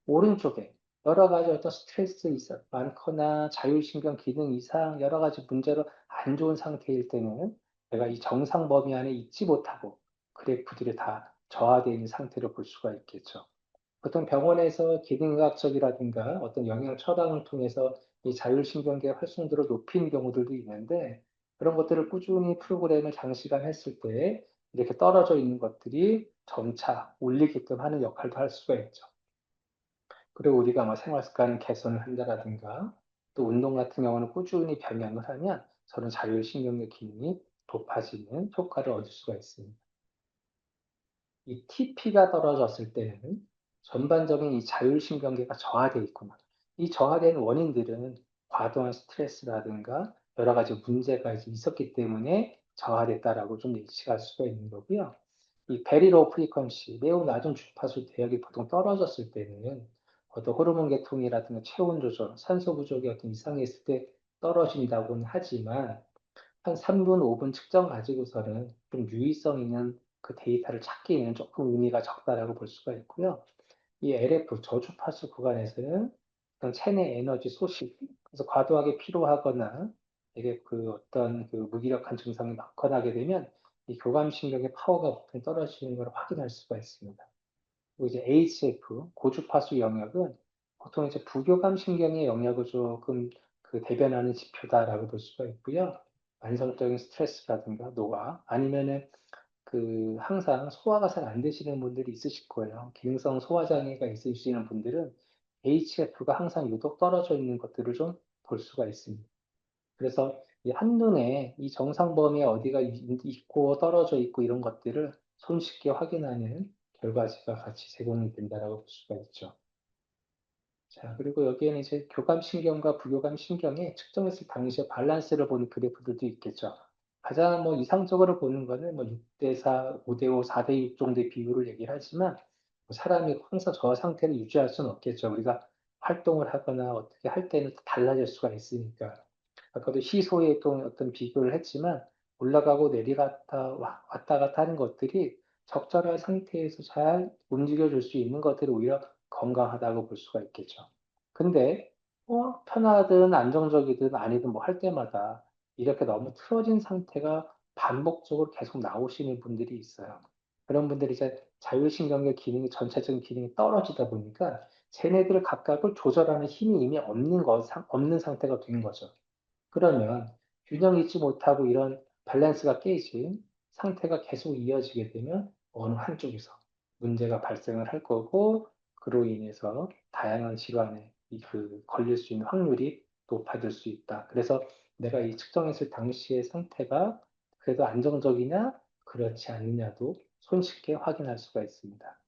오른쪽에 여러 가지 어떤 스트레스 많거나 자율신경 기능 이상 여러 가지 문제로 안 좋은 상태일 때는 내가 이 정상 범위 안에 있지 못하고 그래프들이 다 저하되어 있는 상태로 볼 수가 있겠죠. 보통 병원에서 기능의학적이라든가 어떤 영양 처방을 통해서 이 자율신경계 활성도를 높이는 경우들도 있는데 그런 것들을 꾸준히 프로그램을 장시간 했을 때 이렇게 떨어져 있는 것들이 점차 올리게끔 하는 역할도 할 수가 있죠. 그리고 우리가 뭐 생활 습관 개선을 한다라든가 또 운동 같은 경우는 꾸준히 병행을 하면 저는 자율신경계 기능이 높아지는 효과를 얻을 수가 있습니다. 이 TP가 떨어졌을 때는 전반적인 이 자율신경계가 저하되어 있구나. 이 저하된 원인들은 과도한 스트레스라든가 여러 가지 문제가 있었기 때문에 저하됐다라고 좀 예측할 수가 있는 거고요. 이 베리 로우 프리퀀시, 매우 낮은 주파수 대역이 보통 떨어졌을 때는 어떤 호르몬 계통이라든가 체온 조절, 산소 부족이 어떤 이상이 있을 때 떨어진다고는 하지만 한 3분, 5분 측정 가지고서는 좀 유의성 있는 그 데이터를 찾기에는 조금 의미가 적다라고 볼 수가 있고요. 이 LF 저주파수 구간에서는 어떤 체내 에너지 소실, 그래서 과도하게 피로하거나 이게 그 어떤 그 무기력한 증상이 나타나게 되면 이 교감신경의 파워가 보통 떨어지는 걸 확인할 수가 있습니다. 그리고 이제 HF 고주파수 영역은 보통 이제 부교감신경의 영역을 조금 그 대변하는 지표다라고 볼 수가 있고요. 만성적인 스트레스라든가 노화 아니면은 그 항상 소화가 잘 안 되시는 분들이 있으실 거예요. 기능성 소화 장애가 있으시는 분들은 HF가 항상 유독 떨어져 있는 것들을 좀 볼 수가 있습니다. 그래서 이 한눈에 이 정상 범위에 어디가 있고 떨어져 있고 이런 것들을 손쉽게 확인하는 결과지가 같이 제공이 된다라고 볼 수가 있죠. 자, 그리고 여기에는 이제 교감신경과 부교감신경의 측정했을 당시의 밸런스를 보는 그래프들도 있겠죠. 가장 뭐 이상적으로 보는 거는 뭐 6대 4, 5대 5, 4대 6 정도의 비율을 얘기를 하지만 뭐 사람이 항상 저 상태를 유지할 수는 없겠죠. 우리가 활동을 하거나 어떻게 할 때는 달라질 수가 있으니까. 아까도 시소의 어떤 비교를 했지만 올라가고 내려갔다 왔다 갔다 하는 것들이 적절한 상태에서 잘 움직여줄 수 있는 것들이 오히려 건강하다고 볼 수가 있겠죠. 근데 편하든 안정적이든 아니든 뭐 할 때마다 이렇게 너무 틀어진 상태가 반복적으로 계속 나오시는 분들이 있어요. 그런 분들이 이제 자율신경계 기능이 전체적인 기능이 떨어지다 보니까 쟤네들 각각을 조절하는 힘이 이미 없는 상태가 된 거죠. 그러면 균형 잊지 못하고 이런 밸런스가 깨진 상태가 계속 이어지게 되면 어느 한쪽에서 문제가 발생을 할 거고 그로 인해서 다양한 질환에 걸릴 수 있는 확률이 높아질 수 있다. 그래서 내가 이 측정했을 당시의 상태가 그래도 안정적이냐 그렇지 않느냐도 손쉽게 확인할 수가 있습니다.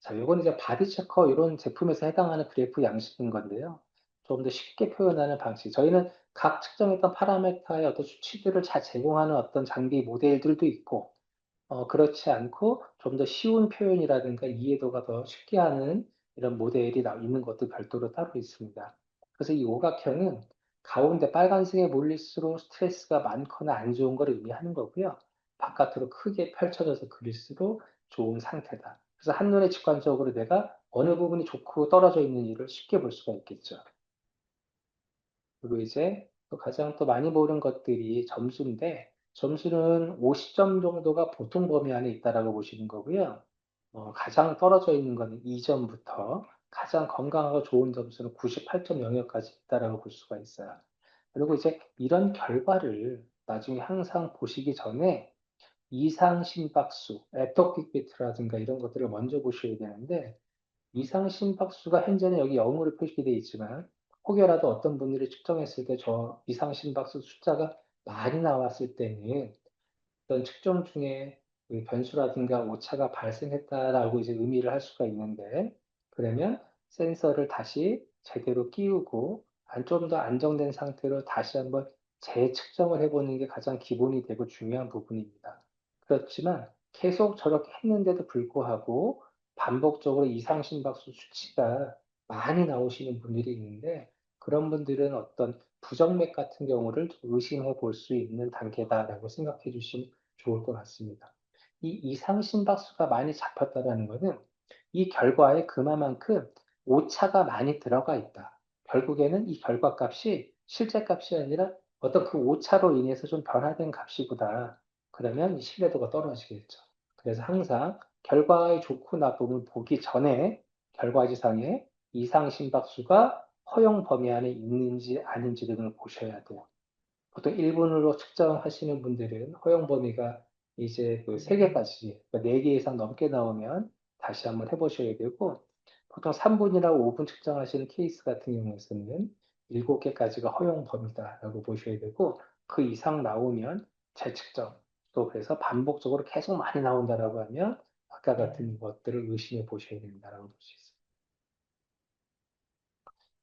자, 요건 이제 바디 체커 이런 제품에서 해당하는 그래프 양식인 건데요. 좀 더 쉽게 표현하는 방식. 저희는 각 측정했던 파라미터의 어떤 수치들을 잘 제공하는 어떤 장비 모델들도 있고, 그렇지 않고 좀 더 쉬운 표현이라든가 이해도가 더 쉽게 하는 이런 모델이 있는 것도 별도로 따로 있습니다. 그래서 이 오각형은 가운데 빨간색에 몰릴수록 스트레스가 많거나 안 좋은 걸 의미하는 거고요. 바깥으로 크게 펼쳐져서 그릴수록 좋은 상태다. 그래서 한눈에 직관적으로 내가 어느 부분이 좋고 떨어져 있는지를 쉽게 볼 수가 있겠죠. 그리고 이제 또 가장 또 많이 보는 것들이 점수인데, 점수는 50점 정도가 보통 범위 안에 있다라고 보시는 거고요. 가장 떨어져 있는 거는 2점부터 가장 건강하고 좋은 점수는 98점 영역까지 있다라고 볼 수가 있어요. 그리고 이제 이런 결과를 나중에 항상 보시기 전에 이상 심박수, 에토픽 비트라든가 이런 것들을 먼저 보셔야 되는데, 이상 심박수가 현재는 여기 0으로 표시되어 있지만 혹여라도 어떤 분들이 측정했을 때 저 이상 심박수 숫자가 많이 나왔을 때는 어떤 측정 중에 그 변수라든가 오차가 발생했다라고 이제 의미를 할 수가 있는데, 그러면 센서를 다시 제대로 끼우고 좀 더 안정된 상태로 다시 한번 재측정을 해보는 게 가장 기본이 되고 중요한 부분입니다. 그렇지만 계속 저렇게 했는데도 불구하고 반복적으로 이상 심박수 수치가 많이 나오시는 분들이 있는데, 그런 분들은 어떤 부정맥 같은 경우를 의심해 볼 수 있는 단계다라고 생각해 주시면 좋을 것 같습니다. 이 이상 심박수가 많이 잡혔다라는 것은 이 결과에 그만큼 오차가 많이 들어가 있다. 결국에는 이 결과값이 실제 값이 아니라 어떤 그 오차로 인해서 좀 변화된 값이구나. 그러면 신뢰도가 떨어지겠죠. 그래서 항상 결과의 좋고 나쁨을 보기 전에 결과지상에 이상 심박수가 허용 범위 안에 있는지 아닌지 등을 보셔야 돼요. 보통 1분으로 측정하시는 분들은 허용 범위가 이제 그 3개까지, 그러니까 4개 이상 넘게 나오면 다시 한번 해보셔야 되고, 보통 3분이나 5분 측정하시는 케이스 같은 경우에는 7개까지가 허용 범위다라고 보셔야 되고, 그 이상 나오면 재측정, 또 그래서 반복적으로 계속 많이 나온다라고 하면 아까 같은 것들을 의심해 보셔야 된다라고 볼 수 있습니다.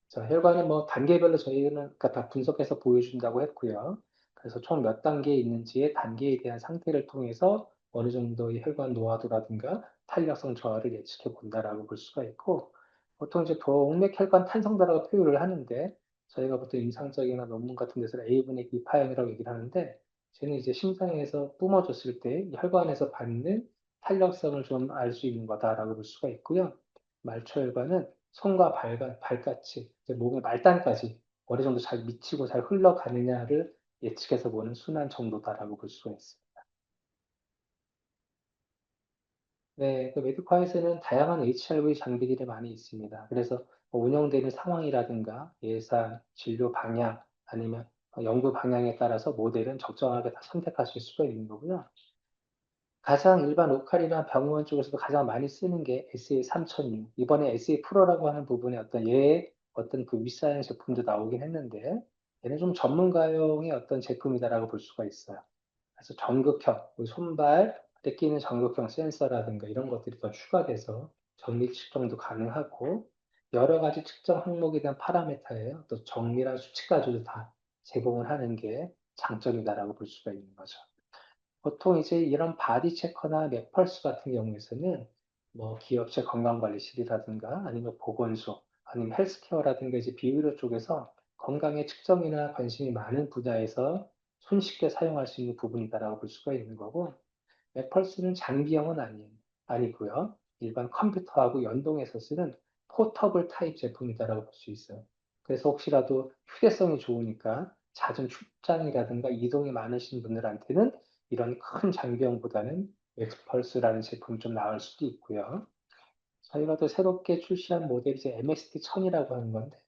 자, 혈관은 뭐 단계별로 저희는 그러니까 다 분석해서 보여준다고 했고요. 그래서 총 몇 단계 있는지의 단계에 대한 상태를 통해서 어느 정도의 혈관 노화도라든가 탄력성 저하를 예측해 본다라고 볼 수가 있고, 보통 이제 동맥 혈관 탄성도라고 표현을 하는데, 저희가 보통 임상적이나 논문 같은 데서 A분의 B 파형이라고 얘기를 하는데, 저는 이제 심장에서 뿜어줬을 때 혈관에서 받는 탄력성을 좀 알 수 있는 거다라고 볼 수가 있고요. 말초혈관은 손과 발같이 몸의 말단까지 어느 정도 잘 미치고 잘 흘러가느냐를 예측해서 보는 순환 정도다라고 볼 수가 있습니다. 네, 그 메디카에서는 다양한 HRV 장비들이 많이 있습니다. 그래서 뭐 운영되는 상황이라든가 예산, 진료 방향, 아니면 연구 방향에 따라서 모델은 적정하게 다 선택하실 수가 있는 거고요. 가장 일반 로컬이나 병원 쪽에서도 가장 많이 쓰는 게 SA3006. 이번에 SA 프로라고 하는 부분에 어떤 그 윗사양 제품도 나오긴 했는데, 얘는 좀 전문가용의 어떤 제품이다라고 볼 수가 있어요. 그래서 전극형, 그 손발에 끼는 전극형 센서라든가 이런 것들이 더 추가돼서 정밀 측정도 가능하고, 여러 가지 측정 항목에 대한 파라미터예요. 또 정밀한 수치까지도 다 제공을 하는 게 장점이다라고 볼 수가 있는 거죠. 보통 이제 이런 바디 체커나 맥펄스 같은 경우에서는 뭐 기업체 건강관리실이라든가 아니면 보건소 아니면 헬스케어라든가 이제 비의료 쪽에서 건강의 측정이나 관심이 많은 분야에서 손쉽게 사용할 수 있는 부분이다라고 볼 수가 있는 거고, 맥펄스는 장비형은 아니고요. 일반 컴퓨터하고 연동해서 쓰는 포터블 타입 제품이다라고 볼 수 있어요. 그래서 혹시라도 휴대성이 좋으니까 잦은 출장이라든가 이동이 많으신 분들한테는 이런 큰 장비형보다는 맥스펄스라는 제품이 좀 나올 수도 있고요. 저희가 또 새롭게 출시한 모델이 이제 MST-1000이라고 하는 건데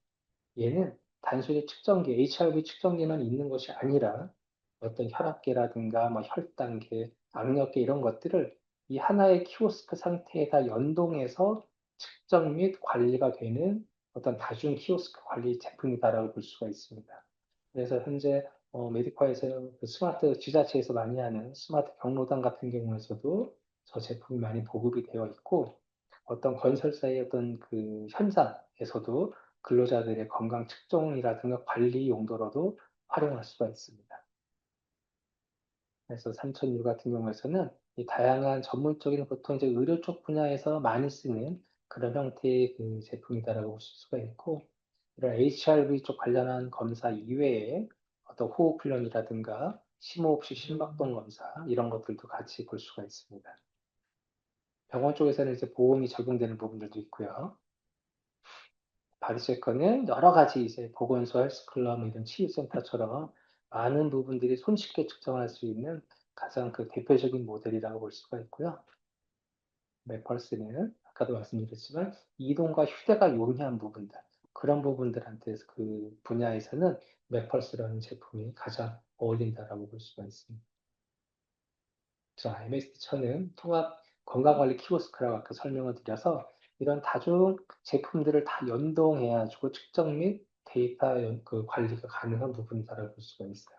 얘는 단순히 측정기, HRV 측정기만 있는 것이 아니라 어떤 혈압계라든가 뭐 혈당계, 악력계 이런 것들을 이 하나의 키오스크 상태에다 연동해서 측정 및 관리가 되는 어떤 다중 키오스크 관리 제품이다라고 볼 수가 있습니다. 그래서 현재 메디컬에서는 그 스마트 지자체에서 많이 하는 스마트 경로당 같은 경우에서도 저 제품이 많이 보급이 되어 있고 어떤 건설사의 어떤 그 현장에서도 근로자들의 건강 측정이라든가 관리 용도로도 활용할 수가 있습니다. 그래서 삼천유 같은 경우에서는 이 다양한 전문적인 보통 이제 의료 쪽 분야에서 많이 쓰는 그런 형태의 그 제품이다라고 보실 수가 있고 이런 HRV 쪽 관련한 검사 이외에 어떤 호흡 훈련이라든가 심호흡식 심박동 검사 이런 것들도 같이 볼 수가 있습니다. 병원 쪽에서는 이제 보험이 적용되는 부분들도 있고요. 바디체커는 여러 가지 이제 보건소, 헬스클럽, 뭐 이런 치유센터처럼 많은 부분들이 손쉽게 측정할 수 있는 가장 그 대표적인 모델이라고 볼 수가 있고요. 맥펄스는 아까도 말씀드렸지만 이동과 휴대가 용이한 부분들, 그런 부분들한테 그 분야에서는 맥펄스라는 제품이 가장 어울린다라고 볼 수가 있습니다. 자, MSD1000은 통합 건강관리 키오스크라고 아까 설명을 드려서 이런 다중 제품들을 다 연동해가지고 측정 및 데이터 그 관리가 가능한 부분이다라고 볼 수가 있어요.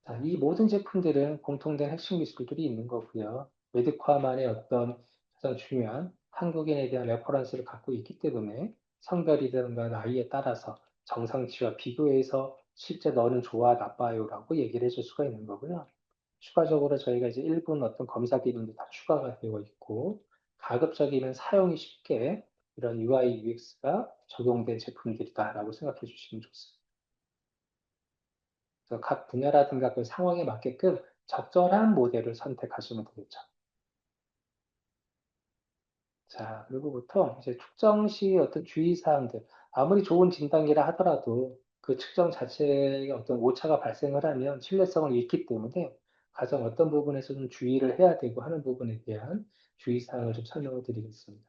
자, 이 모든 제품들은 공통된 핵심 기술들이 있는 거고요. 메디코아만의 어떤 가장 중요한 한국인에 대한 레퍼런스를 갖고 있기 때문에 성별이든가 나이에 따라서 정상치와 비교해서 실제 너는 좋아, 나빠요라고 얘기를 해줄 수가 있는 거고요. 추가적으로 저희가 이제 일부 어떤 검사 기능도 다 추가가 되어 있고, 가급적이면 사용이 쉽게 이런 UI, UX가 적용된 제품들이다라고 생각해 주시면 좋습니다. 그래서 각 분야라든가 그 상황에 맞게끔 적절한 모델을 선택하시면 되겠죠. 자, 그리고 보통 이제 측정 시 어떤 주의사항들, 아무리 좋은 진단기라 하더라도 그 측정 자체에 어떤 오차가 발생을 하면 신뢰성을 잃기 때문에 가장 어떤 부분에서 좀 주의를 해야 되고 하는 부분에 대한 주의사항을 좀 설명을 드리겠습니다.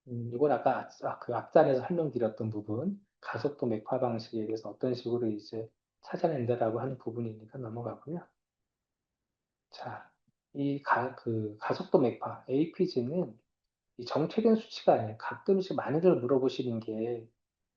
이건 아까 그 앞단에서 설명드렸던 부분, 가속도 맥화 방식에 대해서 어떤 식으로 이제 찾아낸다라고 하는 부분이니까 넘어가고요. 자, 그 가속도 맥파, APG는 이 정체된 수치가 아니에요. 가끔씩 많이들 물어보시는 게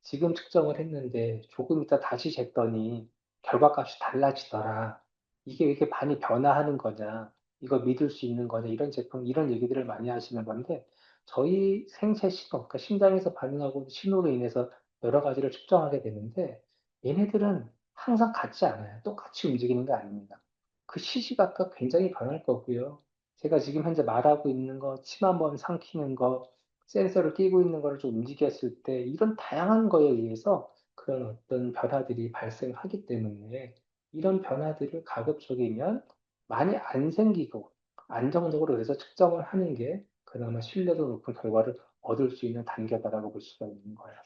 지금 측정을 했는데 조금 이따 다시 쟀더니 결과값이 달라지더라. 이게 왜 이렇게 많이 변화하는 거냐? 이거 믿을 수 있는 거냐? 이런 제품, 이런 얘기들을 많이 하시는 건데 저희 생체 신호, 그러니까 심장에서 반응하고 있는 신호로 인해서 여러 가지를 측정하게 되는데 얘네들은 항상 같지 않아요. 똑같이 움직이는 게 아닙니다. 그 시시각각 굉장히 변할 거고요. 제가 지금 현재 말하고 있는 거, 침 한번 삼키는 거, 센서를 끼고 있는 거를 좀 움직였을 때 이런 다양한 거에 의해서 그런 어떤 변화들이 발생하기 때문에 이런 변화들을 가급적이면 많이 안 생기고 안정적으로 그래서 측정을 하는 게 그나마 신뢰도 높은 결과를 얻을 수 있는 단계다라고 볼 수가 있는 거예요.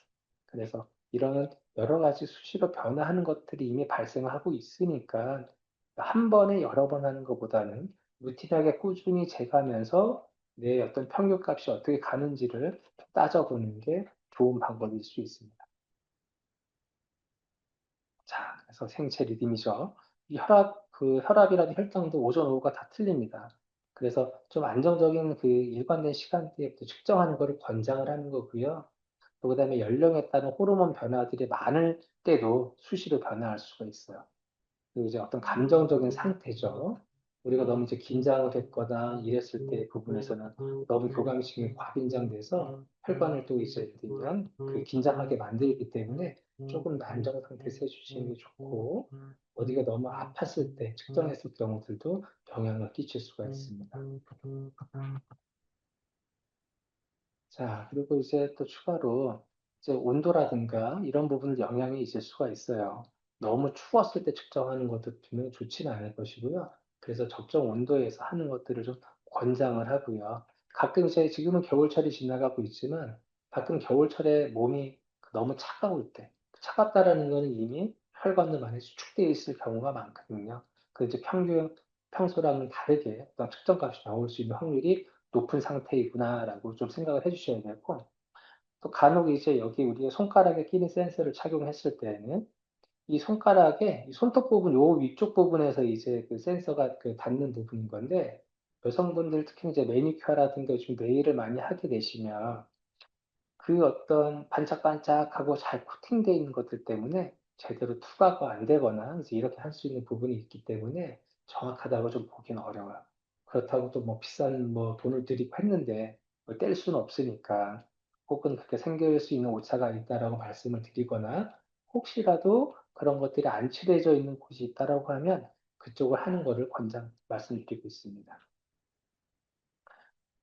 그래서 이런 여러 가지 수시로 변화하는 것들이 이미 발생하고 있으니까 한 번에 여러 번 하는 것보다는 루틴하게 꾸준히 재가면서 내 어떤 평균값이 어떻게 가는지를 따져보는 게 좋은 방법일 수 있습니다. 자, 그래서 생체 리듬이죠. 이 혈압이라든 혈당도 오전, 오후가 다 틀립니다. 그래서 좀 안정적인 그 일관된 시간대부터 측정하는 것을 권장을 하는 거고요. 또 그다음에 연령에 따른 호르몬 변화들이 많을 때도 수시로 변화할 수가 있어요. 그리고 이제 어떤 감정적인 상태죠. 우리가 너무 이제 긴장을 했거나 이랬을 때 부분에서는 너무 교감식이 과긴장돼서 혈관을 또 이제 들면 그 긴장하게 만들기 때문에 조금 더 안정 상태에서 해주시는 게 좋고 어디가 너무 아팠을 때 측정했을 경우들도 영향을 끼칠 수가 있습니다. 자, 그리고 이제 또 추가로 이제 온도라든가 이런 부분을 영향이 있을 수가 있어요. 너무 추웠을 때 측정하는 것도 분명히 좋지는 않을 것이고요. 그래서 적정 온도에서 하는 것들을 좀 권장을 하고요. 가끔 이제 지금은 겨울철이 지나가고 있지만 가끔 겨울철에 몸이 너무 차가울 때, 차갑다라는 거는 이미 혈관들 안에 수축되어 있을 경우가 많거든요. 그 이제 평균 평소랑은 다르게 어떤 측정값이 나올 수 있는 확률이 높은 상태이구나라고 좀 생각을 해주셔야 되고, 또 간혹 이제 여기 우리가 손가락에 끼는 센서를 착용했을 때에는 이 손가락에 이 손톱 부분, 요 위쪽 부분에서 이제 그 센서가 그 닿는 부분인 건데, 여성분들 특히 이제 매니큐어라든가 요즘 네일을 많이 하게 되시면 그 어떤 반짝반짝하고 잘 코팅되어 있는 것들 때문에 제대로 투과가 안 되거나 이제 이렇게 할 수 있는 부분이 있기 때문에 정확하다고 좀 보기는 어려워요. 그렇다고 또 뭐 비싼 뭐 돈을 들이고 했는데 뗄 수는 없으니까, 혹은 그렇게 생길 수 있는 오차가 있다라고 말씀을 드리거나, 혹시라도 그런 것들이 안 칠해져 있는 곳이 있다라고 하면 그쪽을 하는 거를 말씀드리고 있습니다.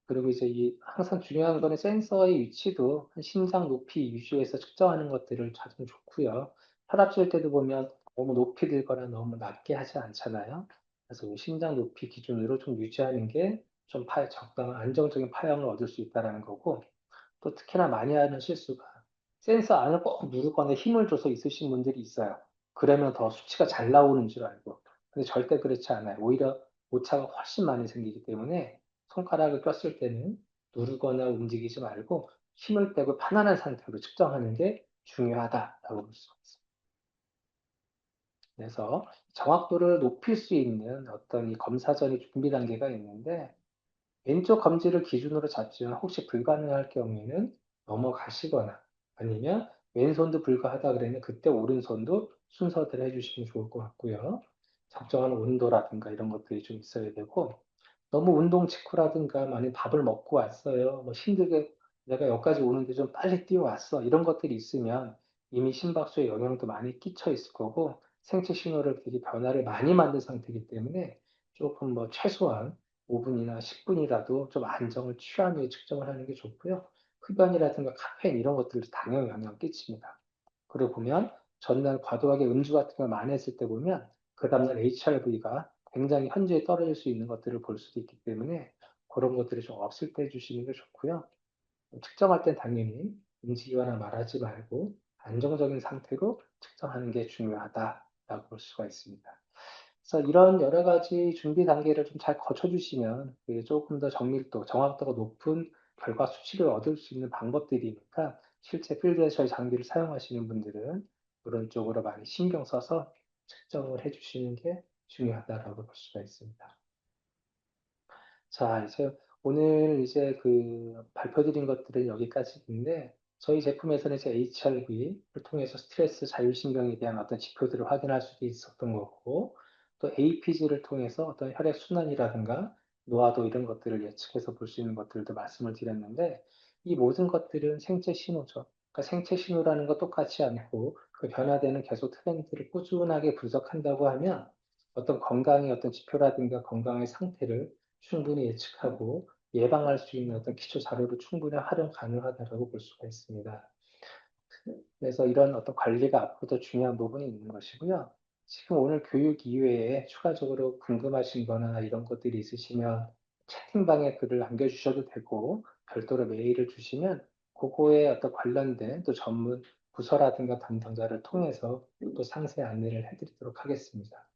그리고 이제 이 항상 중요한 거는 센서의 위치도 한 심장 높이 위주에서 측정하는 것들을 찾으면 좋고요. 혈압 잴 때도 보면 너무 높이 들거나 너무 낮게 하지 않잖아요. 그래서 그 심장 높이 기준으로 좀 유지하는 게 좀 적당한 안정적인 파형을 얻을 수 있다는 거고, 또 특히나 많이 하는 실수가 센서 안을 꼭 누르거나 힘을 줘서 있으신 분들이 있어요. 그러면 더 수치가 잘 나오는 줄 알고. 근데 절대 그렇지 않아요. 오히려 오차가 훨씬 많이 생기기 때문에 손가락을 꼈을 때는 누르거나 움직이지 말고 힘을 빼고 편안한 상태로 측정하는 게 중요하다라고 볼 수가 있습니다. 그래서 정확도를 높일 수 있는 어떤 이 검사 전이 준비 단계가 있는데, 왼쪽 검지를 기준으로 잡지만 혹시 불가능할 경우에는 넘어가시거나, 아니면 왼손도 불가하다 그러면 그때 오른손도 순서대로 해주시면 좋을 것 같고요. 적정한 온도라든가 이런 것들이 좀 있어야 되고, 너무 운동 직후라든가 만약 밥을 먹고 왔어요. 뭐 힘들게 내가 여기까지 오는데 좀 빨리 뛰어왔어. 이런 것들이 있으면 이미 심박수에 영향도 많이 끼쳐 있을 거고, 생체 신호를 되게 변화를 많이 만든 상태이기 때문에 조금 뭐 최소한 5분이나 10분이라도 좀 안정을 취한 후에 측정을 하는 게 좋고요. 흡연이라든가 카페인 이런 것들도 당연히 영향을 끼칩니다. 그리고 보면 전날 과도하게 음주 같은 걸 많이 했을 때 보면 그 다음날 HRV가 굉장히 현저히 떨어질 수 있는 것들을 볼 수도 있기 때문에 그런 것들이 좀 없을 때 해주시는 게 좋고요. 측정할 땐 당연히 움직이거나 말하지 말고 안정적인 상태로 측정하는 게 중요하다라고 볼 수가 있습니다. 그래서 이런 여러 가지 준비 단계를 좀 잘 거쳐주시면 조금 더 정밀도, 정확도가 높은 결과 수치를 얻을 수 있는 방법들이니까, 실제 필드에서 저희 장비를 사용하시는 분들은 그런 쪽으로 많이 신경 써서 측정을 해주시는 게 중요하다라고 볼 수가 있습니다. 자, 이제 오늘 이제 그 발표드린 것들은 여기까지인데, 저희 제품에서는 이제 HRV를 통해서 스트레스 자율신경에 대한 어떤 지표들을 확인할 수도 있었던 거고, 또 APG를 통해서 어떤 혈액 순환이라든가 노화도 이런 것들을 예측해서 볼 수 있는 것들도 말씀을 드렸는데, 이 모든 것들은 생체 신호죠. 그러니까 생체 신호라는 거 똑같지 않고 그 변화되는 계속 트렌드를 꾸준하게 분석한다고 하면 어떤 건강의 어떤 지표라든가 건강의 상태를 충분히 예측하고 예방할 수 있는 어떤 기초 자료로 충분히 활용 가능하다고 볼 수가 있습니다. 그래서 이런 어떤 관리가 앞으로도 중요한 부분이 있는 것이고요. 지금 오늘 교육 이외에 추가적으로 궁금하신 거나 이런 것들이 있으시면 채팅방에 글을 남겨주셔도 되고, 별도로 메일을 주시면 그거에 어떤 관련된 또 전문 부서라든가 담당자를 통해서 또 상세 안내를 해드리도록 하겠습니다.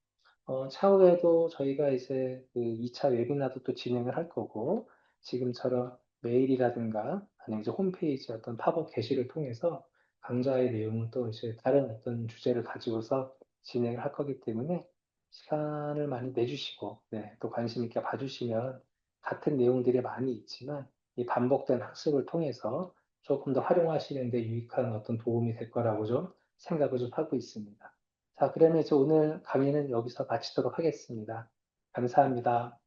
차후에도 저희가 이제 그 2차 웨비나도 또 진행을 할 거고, 지금처럼 메일이라든가 아니면 이제 홈페이지 어떤 팝업 게시를 통해서 강좌의 내용은 또 이제 다른 어떤 주제를 가지고서 진행을 할 거기 때문에 시간을 많이 내주시고, 네, 또 관심 있게 봐주시면 같은 내용들이 많이 있지만 이 반복된 학습을 통해서 조금 더 활용하시는 데 유익한 어떤 도움이 될 거라고 좀 생각을 좀 하고 있습니다. 자, 그러면 이제 오늘 강의는 여기서 마치도록 하겠습니다. 감사합니다.